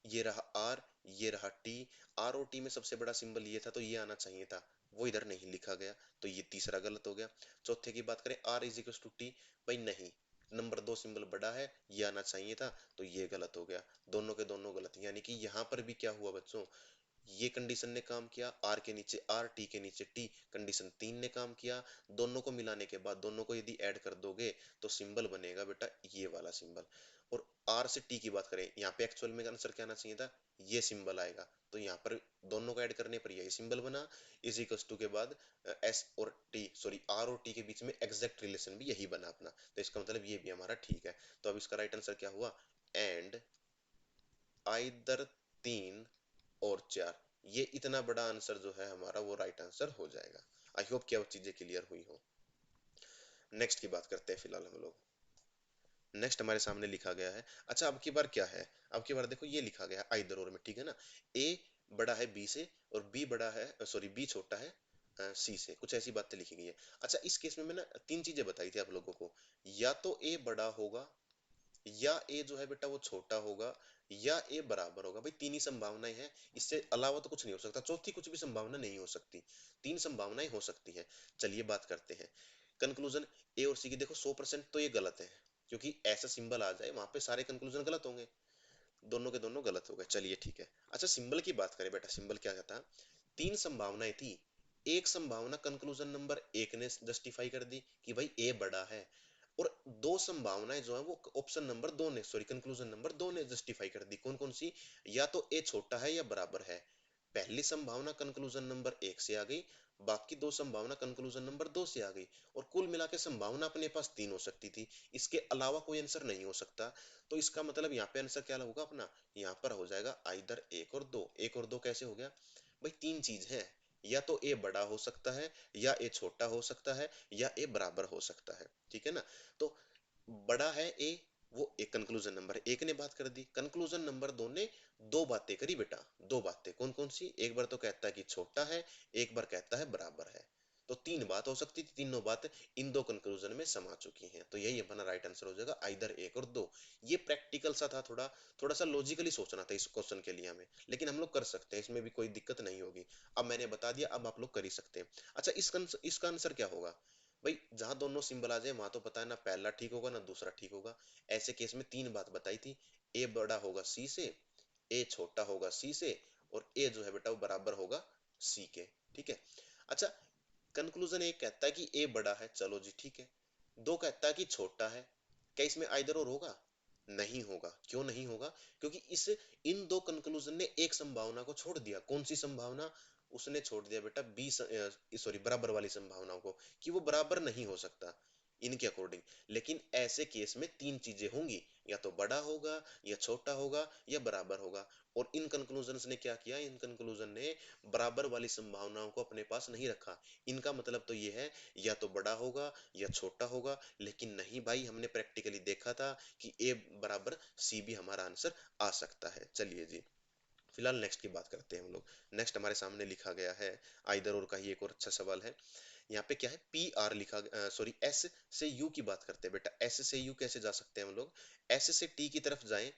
ये रहा आर, ये रहा टी, आर और टी में सबसे बड़ा सिंबल ये था तो ये आना चाहिए था, वो इधर नहीं लिखा गया, तो ये तीसरा गलत हो गया। चौथे की बात करें, R is equal to T, भाई नहीं, नंबर 2 सिंबल बड़ा है, ये आना चाहिए था, तो ये गलत हो गया। दोनों के दोनों गलत, यानी कि यहाँ पर भी क्या हुआ बच्चों, ये कंडीशन ने काम किया, आर के नीचे आर, टी के नीचे टी, कंडीशन 3 ने काम किया। दोनों को मिलाने के बाद, दोनों को यदि ऐड कर दोगे तो सिंबल बनेगा बेटा ये वाला सिंबल। और आर से टी की बात करें, यहाँ पे एक्चुअल में आंसर क्या आना चाहिए था, ये सिंबल आएगा, तो यहाँ पर दोनों को ऐड करने पर यही सिंबल बना। इज इक्वल टू के बाद एस और टी, सॉरी आर और टी के बीच में एग्जैक्ट रिलेशन भी यही बना अपना, तो इसका मतलब ये भी हमारा ठीक है। तो अब इसका राइट आंसर क्या हुआ, एंड आइदर 3 और 4, ये इतना बड़ा आंसर जो है हमारा वो राइट आंसर हो जाएगा। आई होप कि अब चीजें क्लियर हुई हो। नेक्स्ट की बात करते हैं फिलहाल हम लोग। नेक्स्ट हमारे सामने लिखा गया है, अच्छा अब की बार क्या है, अब की बार देखो ये लिखा गया है आइदर और में, ठीक है ना, ए बड़ा है बी से और बी बड़ा है, सॉरी बी छोटा है सी से, कुछ ऐसी बातें लिखी गई है। अच्छा इस केस में मैंने तीन चीजें बताई थी आप लोगों को, या तो ए बड़ा होगा, या ए जो है बेटा वो छोटा होगा, या ए बराबर होगा, भाई तीन ही संभावनाएं हैं, इससे अलावा तो कुछ नहीं हो सकता, चौथी कुछ भी संभावना नहीं हो सकती, तीन संभावनाएं हो सकती हैं। चलिए बात करते हैं कंक्लूजन। ए और सी की देखो 100% तो ये गलत है, क्योंकि ऐसा सिंबल आ जाए वहां पे सारे कंक्लूजन गलत होंगे, दोनों के दोनों गलत हो गए, चलिए ठीक है। अच्छा सिंबल की बात करें बेटा, सिंबल क्या था, तीन संभावनाएं थी, एक संभावना कंक्लूजन नंबर एक ने जस्टिफाई कर दी कि भाई ए बड़ा है, और दो संभावनाएं जो है वो ऑप्शन नंबर 2 ने, सॉरी कंक्लूजन नंबर 2 ने जस्टिफाई कर दी, कौन कौन सी, या तो ए छोटा है या बराबर है, पहली संभावना कंक्लूजन नंबर एक से आ गई, बाकी दो संभावना कंक्लूजन नंबर 2 से आ गई, और कुल मिला के संभावना अपने पास तीन हो सकती थी, इसके अलावा कोई आंसर नहीं हो सकता। तो इसका मतलब यहाँ पे आंसर क्या होगा अपना, यहाँ पर हो जाएगा आइदर एक और दो। एक और दो कैसे हो गया, भाई तीन चीज है, या तो ए बड़ा हो सकता है, या ए छोटा हो सकता है, या ए बराबर हो सकता है, ठीक है ना। तो बड़ा है ए, वो एक कंक्लूजन नंबर एक ने बात कर दी, कंक्लूजन नंबर 2 ने दो बातें करी बेटा, दो बातें कौन कौन सी, एक बार तो कहता है कि छोटा है, एक बार कहता है बराबर है, तो तीन बात हो सकती थी, तीनों बात इन दो कंक्लूजन में समा चुकी हैं, तो यही अपना राइट आंसर हो जाएगा आइदर एक और दो। ये प्रैक्टिकल सा था, थोड़ा थोड़ा सा लॉजिकली सोचना था इस क्वेश्चन के लिए हमें, लेकिन हम लोग कर सकते हैं, इसमें भी कोई दिक्कत नहीं होगी। अब मैंने बता दिया, अब आप लोग कर ही सकते हैं। अच्छा इसका आंसर क्या होगा, भाई जहां दोनों सिंबल आ जाए वहां तो पता है ना पहला ठीक होगा ना दूसरा ठीक होगा, ऐसे केस में तीन बात बताई थी, ए बड़ा होगा सी से, ए छोटा होगा सी से, और ए जो है बेटा वो बराबर होगा सी के, ठीक है। अच्छा कंक्लूजन एक कहता है कि ए बड़ा है, चलो जी ठीक है, दो कहता है कि छोटा है, क्या इसमें आइदर और होगा, नहीं होगा, क्यों नहीं होगा, क्योंकि इस इन दो कंक्लूजन ने एक संभावना को छोड़ दिया, कौन सी संभावना, उसने छोड़ दिया बेटा बी, सॉरी बराबर वाली संभावनाओं को, कि वो बराबर नहीं हो सकता इनके अकॉर्डिंग, लेकिन ऐसे केस में तीन चीजें होंगी, या तो बड़ा होगा, या छोटा होगा, या बराबर होगा। और इन कंक्लूजन्स ने क्या किया, इन कंक्लूजन ने बराबर वाली संभावनाओं को अपने पास नहीं रखा। इनका मतलब तो ये है, या तो बड़ा होगा या छोटा होगा। लेकिन नहीं भाई, हमने प्रैक्टिकली देखा था कि ए बराबर सी भी हमारा आंसर आ सकता है। चलिए जी, फिलहाल नेक्स्ट की बात करते हैं हम लोग। नेक्स्ट हमारे सामने लिखा गया है आइदर और का ही एक और अच्छा सवाल है। यहाँ पे क्या है, पी आर लिखा, सॉरी एस से यू की बात करते हैं बेटा। एस से यू कैसे जा सकते हैं हम लोग, एस से टी की तरफ जाएं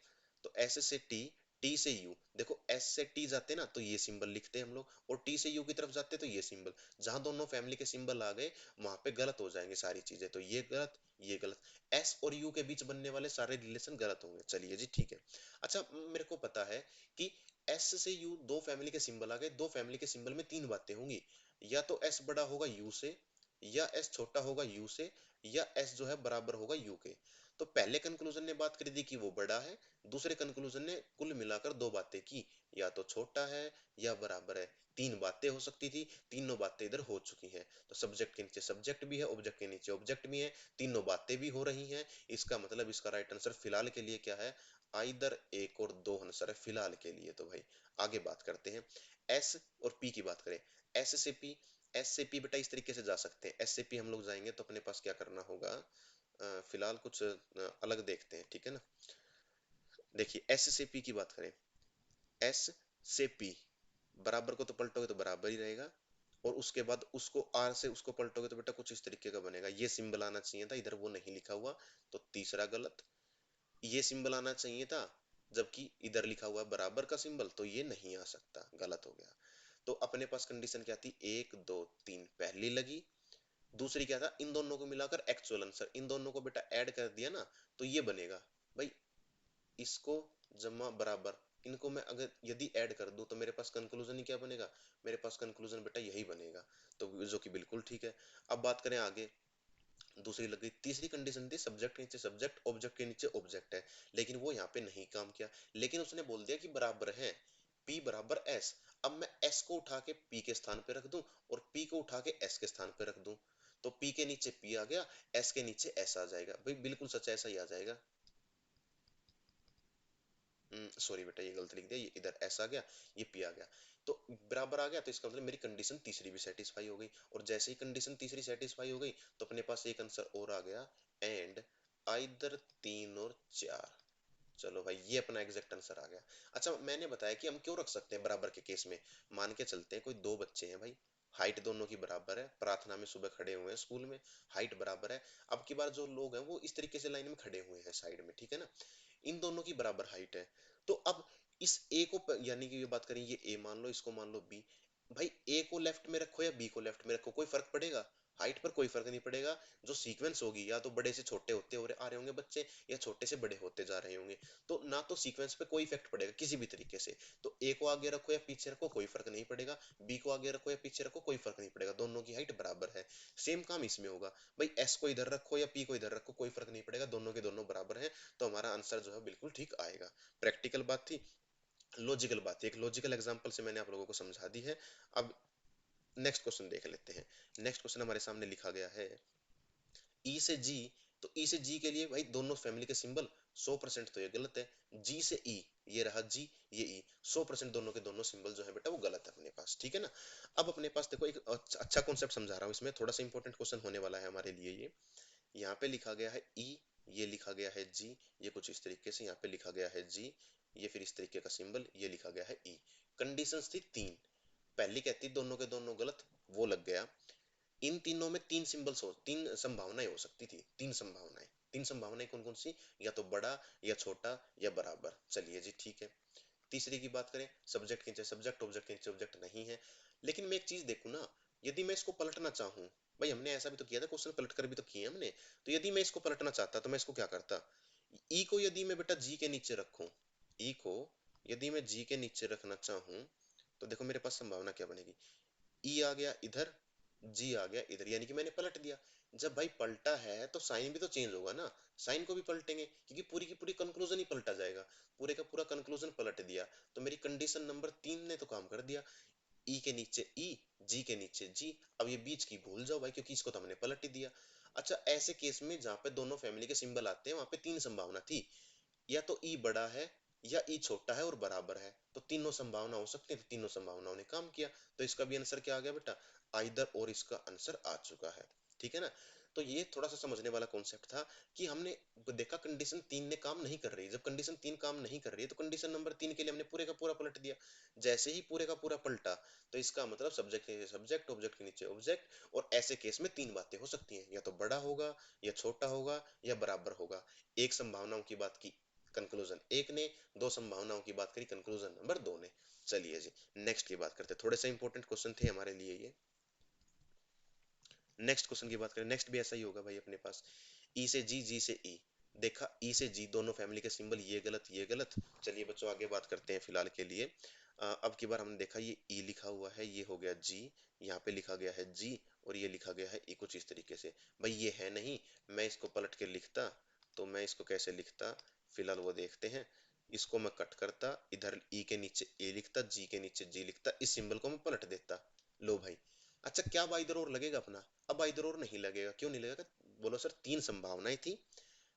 तो एस से टी, टी से यू। देखो एस से टी जाते ना तो ये सिंबल लिखते हैं हम लोग, और टी से यू की तरफ जाते तो ये सिंबल। जहां दोनों फैमिली के सिंबल आ गए वहां पे गलत हो जाएंगे सारी चीजें, तो ये गलत, ये गलत। एस और यू के बीच बनने वाले सारे रिलेशन गलत होंगे। चलिए जी ठीक है। अच्छा मेरे को पता है कि एस से यू दो फैमिली के सिंबल आ गए, दो फैमिली के सिंबल में तीन बातें होंगी, या तो एस बड़ा होगा यू से, या एस छोटा होगा यू से, या एस जो है बराबर होगा यू के। तो पहले कंक्लूजन ने बात कर दी कि वो बड़ा है, दूसरे कंक्लूजन ने कुल मिलाकर दो बातें की, या तो छोटा है या बराबर है। तीन बातें हो सकती थी, तीनों बातें इधर हो चुकी हैं। तो सब्जेक्ट के नीचे सब्जेक्ट भी है, ऑब्जेक्ट के नीचे ऑब्जेक्ट भी है, तीनों बातें भी हो रही हैं। इसका मतलब इसका राइट आंसर फिलहाल के लिए क्या है, आइदर एक और दो आंसर है फिलहाल के लिए। तो भाई आगे बात करते हैं, एस और पी की बात करें। एस से पी, एस से पी बेटा इस तरीके से जा सकते हैं। एस से पी हम लोग जाएंगे तो अपने पास क्या करना होगा, फिलहाल कुछ अलग देखते हैं, ठीक है ना। देखिए एस से पी की बात करें, एस से पी बराबर को तो पलटोगे तो बराबर ही रहेगा, और उसके बाद उसको आर से उसको पलटोगे तो बेटा कुछ इस तरीके का बनेगा। ये सिंबल आना चाहिए था, इधर वो नहीं लिखा हुआ, तो तीसरा गलत। ये सिंबल आना चाहिए था, जबकि इधर लिखा हुआ है बराबर का सिंबल, तो ये नहीं आ सकता, गलत हो गया। तो अपने पास कंडीशन क्या थी, एक दो तीन पहली लगी, दूसरी क्या था, इन दोनों को मिलाकर एक्चुअल आंसर, इन दोनों को बेटा ऐड कर दिया ना तो ये बनेगा। भाई इसको जमा बराबर, इनको मैं अगर यदि ऐड कर दूं तो मेरे पास कंक्लूजन ही क्या बनेगा, मेरे पास कंक्लूजन बेटा यही बनेगा। तो जो कि बिल्कुल ठीक है। अब बात करें आगे, दूसरी लग गई। तीसरी कंडीशन थी सब्जेक्ट के नीचे सब्जेक्ट, ऑब्जेक्ट के नीचे ऑब्जेक्ट है, लेकिन वो यहाँ पे नहीं काम किया। लेकिन उसने बोल दिया कि बराबर है, P बराबर S। अब मैं S को उठा के P के स्थान पे रख दूं और P को उठा के S के स्थान पे रख दूं, तो P के नीचे P आ गया, S के नीचे S आ जाएगा। भाई बिल्कुल सच ऐसा ही आ जाएगा। सॉरी बेटा ये गलत लिख दिया, ये इधर S आ गया, ये P आ गया, तो बराबर आ गया। तो इसका मतलब मेरी कंडीशन तीसरी भी सेटिस्फाई हो गई, और जैसे ही कंडीशन तीसरी सेटिस्फाई हो गई तो अपने पास एक आंसर और आ गया, एंड आइदर तीन और चार। चलो भाई ये अपना एग्जैक्ट आंसर आ गया। अच्छा मैंने बताया कि हम क्यों रख सकते हैं बराबर के केस में। मान के चलते हैं कोई दो बच्चे हैं भाई, हाइट दोनों की बराबर है, प्रार्थना में सुबह खड़े हुए हैं स्कूल में, हाइट बराबर है। अब की बार जो लोग हैं वो इस तरीके से लाइन में खड़े हुए हैं साइड में, ठीक है ना, इन दोनों की बराबर हाइट है। तो अब इस ए को यानी कि ये बात करें, ये ए मान लो, इसको मान लो बी। भाई ए को लेफ्ट में रखो या बी को लेफ्ट में रखो, कोई फर्क पड़ेगा, हाइट पर कोई फर्क नहीं पड़ेगा। जो सीक्वेंस होगी, या तो बड़े से छोटे होते हो आ रहे होंगे बच्चे, या छोटे से बड़े होते जा रहे होंगे, तो ना तो सीक्वेंस पे कोई इफेक्ट पड़ेगा किसी भी तरीके से। तो ए को आगे रखो या पीछे रखो कोई फर्क नहीं पड़ेगा, बी को आगे रखो या पीछे रखो कोई फर्क नहीं पड़ेगा, दोनों की हाइट बराबर है। सेम काम इसमें होगा, भाई एस को इधर रखो या पी को इधर रखो कोई फर्क नहीं पड़ेगा, दोनों के दोनों बराबर हैं। तो हमारा आंसर जो है बिल्कुल ठीक आएगा। प्रैक्टिकल बात थी, लॉजिकल बात थी, एक लॉजिकल एग्जांपल से मैंने आप लोगों को समझा दी है। अब नेक्स्ट क्वेश्चन देख लेते हैं। नेक्स्ट क्वेश्चन हमारे सामने लिखा गया है ई से जी। तो ई से जी के लिए भाई दोनों फैमिली के सिंबल 100%, तो ये गलत है। जी से ई, ये रहा जी, ये ई, 100% दोनों के दोनों सिंबल जो है बेटा वो गलत है अपने पास, ठीक है ना। अब अपने पास देखो एक अच्छा कॉन्सेप्ट समझा रहा हूँ, इसमें थोड़ा सा इंपॉर्टेंट क्वेश्चन होने वाला है हमारे लिए ये। यहाँ पे लिखा गया है ई, ये लिखा गया है जी, ये कुछ इस तरीके से यहाँ पे लिखा गया है जी, ये फिर इस तरीके का सिंबल, ये लिखा गया है ई। कंडीशंस थी तीन, पहली कहती दोनों के दोनों गलत, वो लग गया। इन तीनों में तीन सिंबल्स हो, तीन संभावनाएं हो सकती थी, तीन संभावनाएं। तीन संभावनाएं कौन कौन सी, या तो बड़ा या छोटा या बराबर। चलिए जी ठीक है। तीसरी की बात करें, सब्जेक्ट के नीचे सब्जेक्ट, ऑब्जेक्ट के नीचे ऑब्जेक्ट नहीं है। लेकिन मैं एक चीज देखूं ना, यदि मैं इसको पलटना चाहूं, भाई हमने ऐसा भी तो किया था, क्वेश्चन पलट कर भी तो किए हमने। तो यदि मैं इसको पलटना चाहता तो मैं इसको क्या करता, ई को यदि मैं बेटा जी के नीचे रखूं, ई को यदि मैं जी के नीचे रखना चाहूं, तो देखो मेरे पास संभावना क्या बनेगी, ई आ गया इधर, जी आ गया इधर, यानी कि मैंने पलट दिया। जब भाई पलटा है तो साइन भी तो चेंज होगा ना, साइन को भी पलटेंगे, क्योंकि पूरी की पूरी कंक्लूजन ही पलटा जाएगा, पूरे का पूरा कंक्लूजन पलट दिया। तो मेरी कंडीशन नंबर तीन ने तो काम कर दिया, ई के नीचे ई, जी के नीचे जी। अब ये बीच की भूल जाओ भाई, क्योंकि इसको तो हमने पलट ही दिया। अच्छा ऐसे केस में जहाँ पे दोनों फैमिली के सिंबल आते हैं वहां पे तीन संभावना थी, या तो ई बड़ा है या ई छोटा है और बराबर है, तो तीनों संभावना हो सकती है, तो तीनों संभावनाओं ने काम किया। तो इसका भी आंसर क्या आ गया बेटा, आइदर, और इसका आंसर आ चुका है। ठीक है ना। तो ये थोड़ा सा समझने वाला कॉन्सेप्ट था कि हमने देखा कंडीशन 3 ने काम नहीं कर रही। जब कंडीशन 3 काम नहीं कर रही है तो कंडीशन नंबर 3 के लिए हमने पूरे का पूरा पलट दिया। जैसे ही पूरे का पूरा पलटा, तो इसका मतलब सब्जेक्ट के नीचे सब्जेक्ट, ऑब्जेक्ट के नीचे ऑब्जेक्ट, और ऐसे केस में तीन बातें हो सकती हैं, या तो बड़ा होगा, या छोटा होगा, या बराबर होगा। एक संभावनाओं की बात की कंक्लूजन एक ने, दो संभावनाओं की बात करी कंक्लूजन नंबर दो ने। चलिए जी, नेक्स्ट की बात करते हैं। थोड़े से इंपॉर्टेंट क्वेश्चन थे हमारे लिए ये। नेक्स्ट क्वेश्चन की बात करें, नेक्स्ट भी ऐसा ही होगा भाई अपने पास। ई से जी, जी से ई। देखा ई से जी दोनों फैमिली के सिंबल, ये गलत ये गलत। चलिए बच्चों आगे बात करते हैं फिलहाल के लिए। अब की बार हमने देखा ये ई लिखा हुआ है, ये हो गया जी, यहाँ पे लिखा गया है जी, और ये लिखा गया है ई, कुछ इस तरीके से। भाई ये है नहीं, मैं इसको पलट के लिखता, तो मैं इसको कैसे लिखता, फिलहाल वो देखते हैं। इसको मैं कट करता, इधर ई के नीचे ए लिखता, जी के नीचे जी लिखता, इस सिंबल को मैं पलट देता। लो भाई। अच्छा क्या अब इधर और लगेगा अपना, अब इधर और नहीं लगेगा, क्यों नहीं लगेगा? बोलो सर, तीन संभावनाएं थी,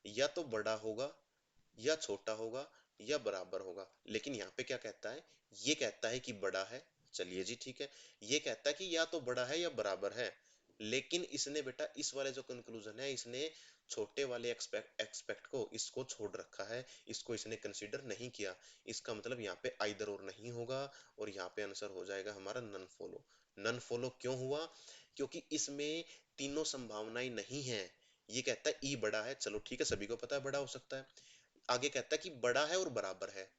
या तो बड़ा होगा, या छोटा होगा, या बराबर होगा। लेकिन यहाँ पे क्या कहता है, ये कहता है कि बड़ा है। चलिए जी ठीक है। ये कहता है कि या तो बड़ा है या बराबर है। लेकिन इसने बेटा इस वाले जो कंक्लूजन है, इसने छोटे वाले एक्सपेक्ट एक्सपेक्ट को इसको छोड़ रखा है, इसको इसने कंसीडर नहीं किया। इसका मतलब यहाँ पे आइदर और नहीं होगा, और यहाँ पे आंसर हो जाएगा हमारा नन फॉलो। नन फॉलो क्यों हुआ? क्योंकि इसमें तीनों संभावनाएं नहीं है। ये कहता है ई बड़ा है, चलो ठीक है, सभी को पता है बड़ा हो सकता है। आगे कहता है कि बड़ा है और बराबर है,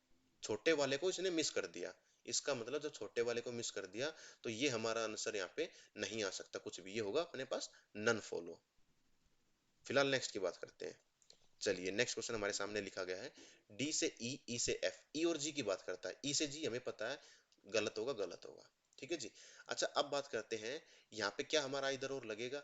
छोटे वाले को इसने मिस कर दिया। इसका मतलब जब छोटे वाले को मिस कर दिया, तो ये हमारा आंसर यहाँ पे नहीं आ सकता कुछ भी, ये होगा अपने पास नन फॉलो। फिलहाल नेक्स्ट की बात करते हैं। चलिए नेक्स्ट क्वेश्चन हमारे सामने लिखा गया है, डी से ई, ई से एफ। ई और जी की बात करता है, ई से जी हमें पता है गलत होगा, गलत होगा। ठीक है जी। अच्छा अब बात करते हैं, यहाँ पे क्या हमारा इधर और लगेगा?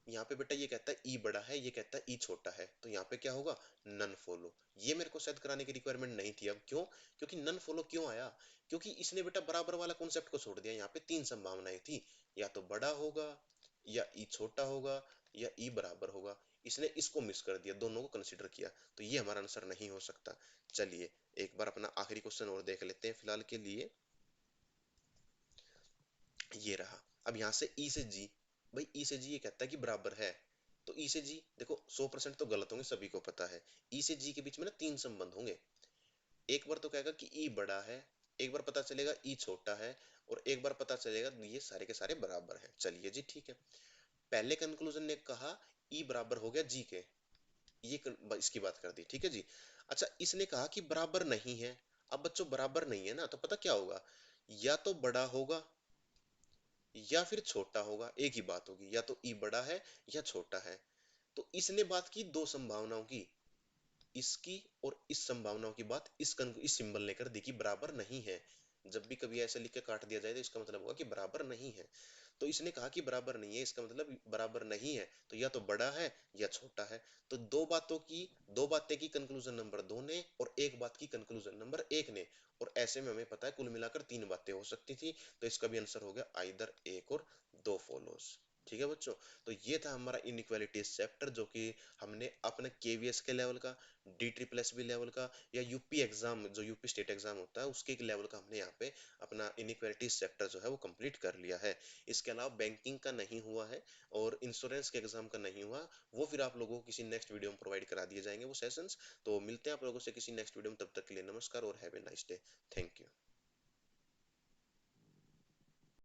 यहाँ पे बेटा ये कहता है ई बड़ा है, ये कहता है ई छोटा है, तो यहाँ पे क्या होगा, नन फॉलो। ये मेरे को शायद कराने की रिक्वायरमेंट नहीं थी। अब क्यों? क्योंकि नन फॉलो क्यों आया? क्योंकि इसने बेटा बराबर वाला कॉन्सेप्ट को छोड़ दिया। यहाँ पे तीन संभावनाएं थी, या तो बड़ा होगा, या ई छोटा होगा, या ई बराबर होगा। इसने इसको मिस कर दिया, दोनों को कंसिडर किया, तो ये हमारा आंसर नहीं हो सकता। चलिए एक बार अपना आखिरी क्वेश्चन और देख लेते हैं फिलहाल के लिए। ये रहा। अब यहाँ से ई से जी, भाई ई से जी ये कहता है कि बराबर है, तो ई से जी देखो 100% तो गलत होंगे, सभी को पता है। ई से जी के बीच में ना तीन संबंध होंगे। एक बार तो कहेगा कि ई बड़ा है, एक बार पता चलेगा ई छोटा है, और एक बार पता चलेगा ये सारे के सारे बराबर हैं। चलिए जी ठीक है। पहले कंक्लूजन ने कहा ई बराबर हो गया जी के, इसकी बात कर दी। ठीक है जी। अच्छा इसने कहा कि बराबर नहीं है। अब बच्चों बराबर नहीं है ना, तो पता क्या होगा, या तो बड़ा होगा, या फिर छोटा होगा, एक ही बात होगी, या तो ई बड़ा है या छोटा है। तो इसने बात की दो संभावनाओं की, इसकी और इस संभावनाओं की बात इस सिंबल ने कर दी कि बराबर नहीं है। जब भी कभी ऐसे लिख के काट दिया जाए तो इसका मतलब होगा कि बराबर नहीं है। तो इसने कहा कि बराबर नहीं है, इसका मतलब बराबर नहीं है, तो या तो बड़ा है या छोटा है। तो दो बातें की कंक्लूजन नंबर दो ने, और एक बात की कंक्लूजन नंबर एक ने। और ऐसे में हमें पता है कुल मिलाकर तीन बातें हो सकती थी, तो इसका भी आंसर हो गया आइदर, एक और दो फॉलोज। ठीक है बच्चों। तो ये था हमारा इनइक्वालिटीज चैप्टर, जो कि हमने अपने केवीएस के लेवल का, D triple S B level का, या यूपी एग्जाम जो यूपी स्टेट एग्जाम होता है उसके लेवल का हमने यहाँ पे अपना इनइक्वालिटीज चैप्टर जो है वो कंप्लीट कर लिया है। इसके अलावा बैंकिंग का नहीं हुआ है, और इंश्योरेंस के एग्जाम का नहीं हुआ। वो फिर आप लोगों को किसी नेक्स्ट वीडियो में प्रोवाइड करा दिए जाएंगे वो सेशंस। तो मिलते हैं आप लोगों से किसी नेक्स्ट वीडियो में, तब तक के लिए नमस्कार और have a nice day. Thank you.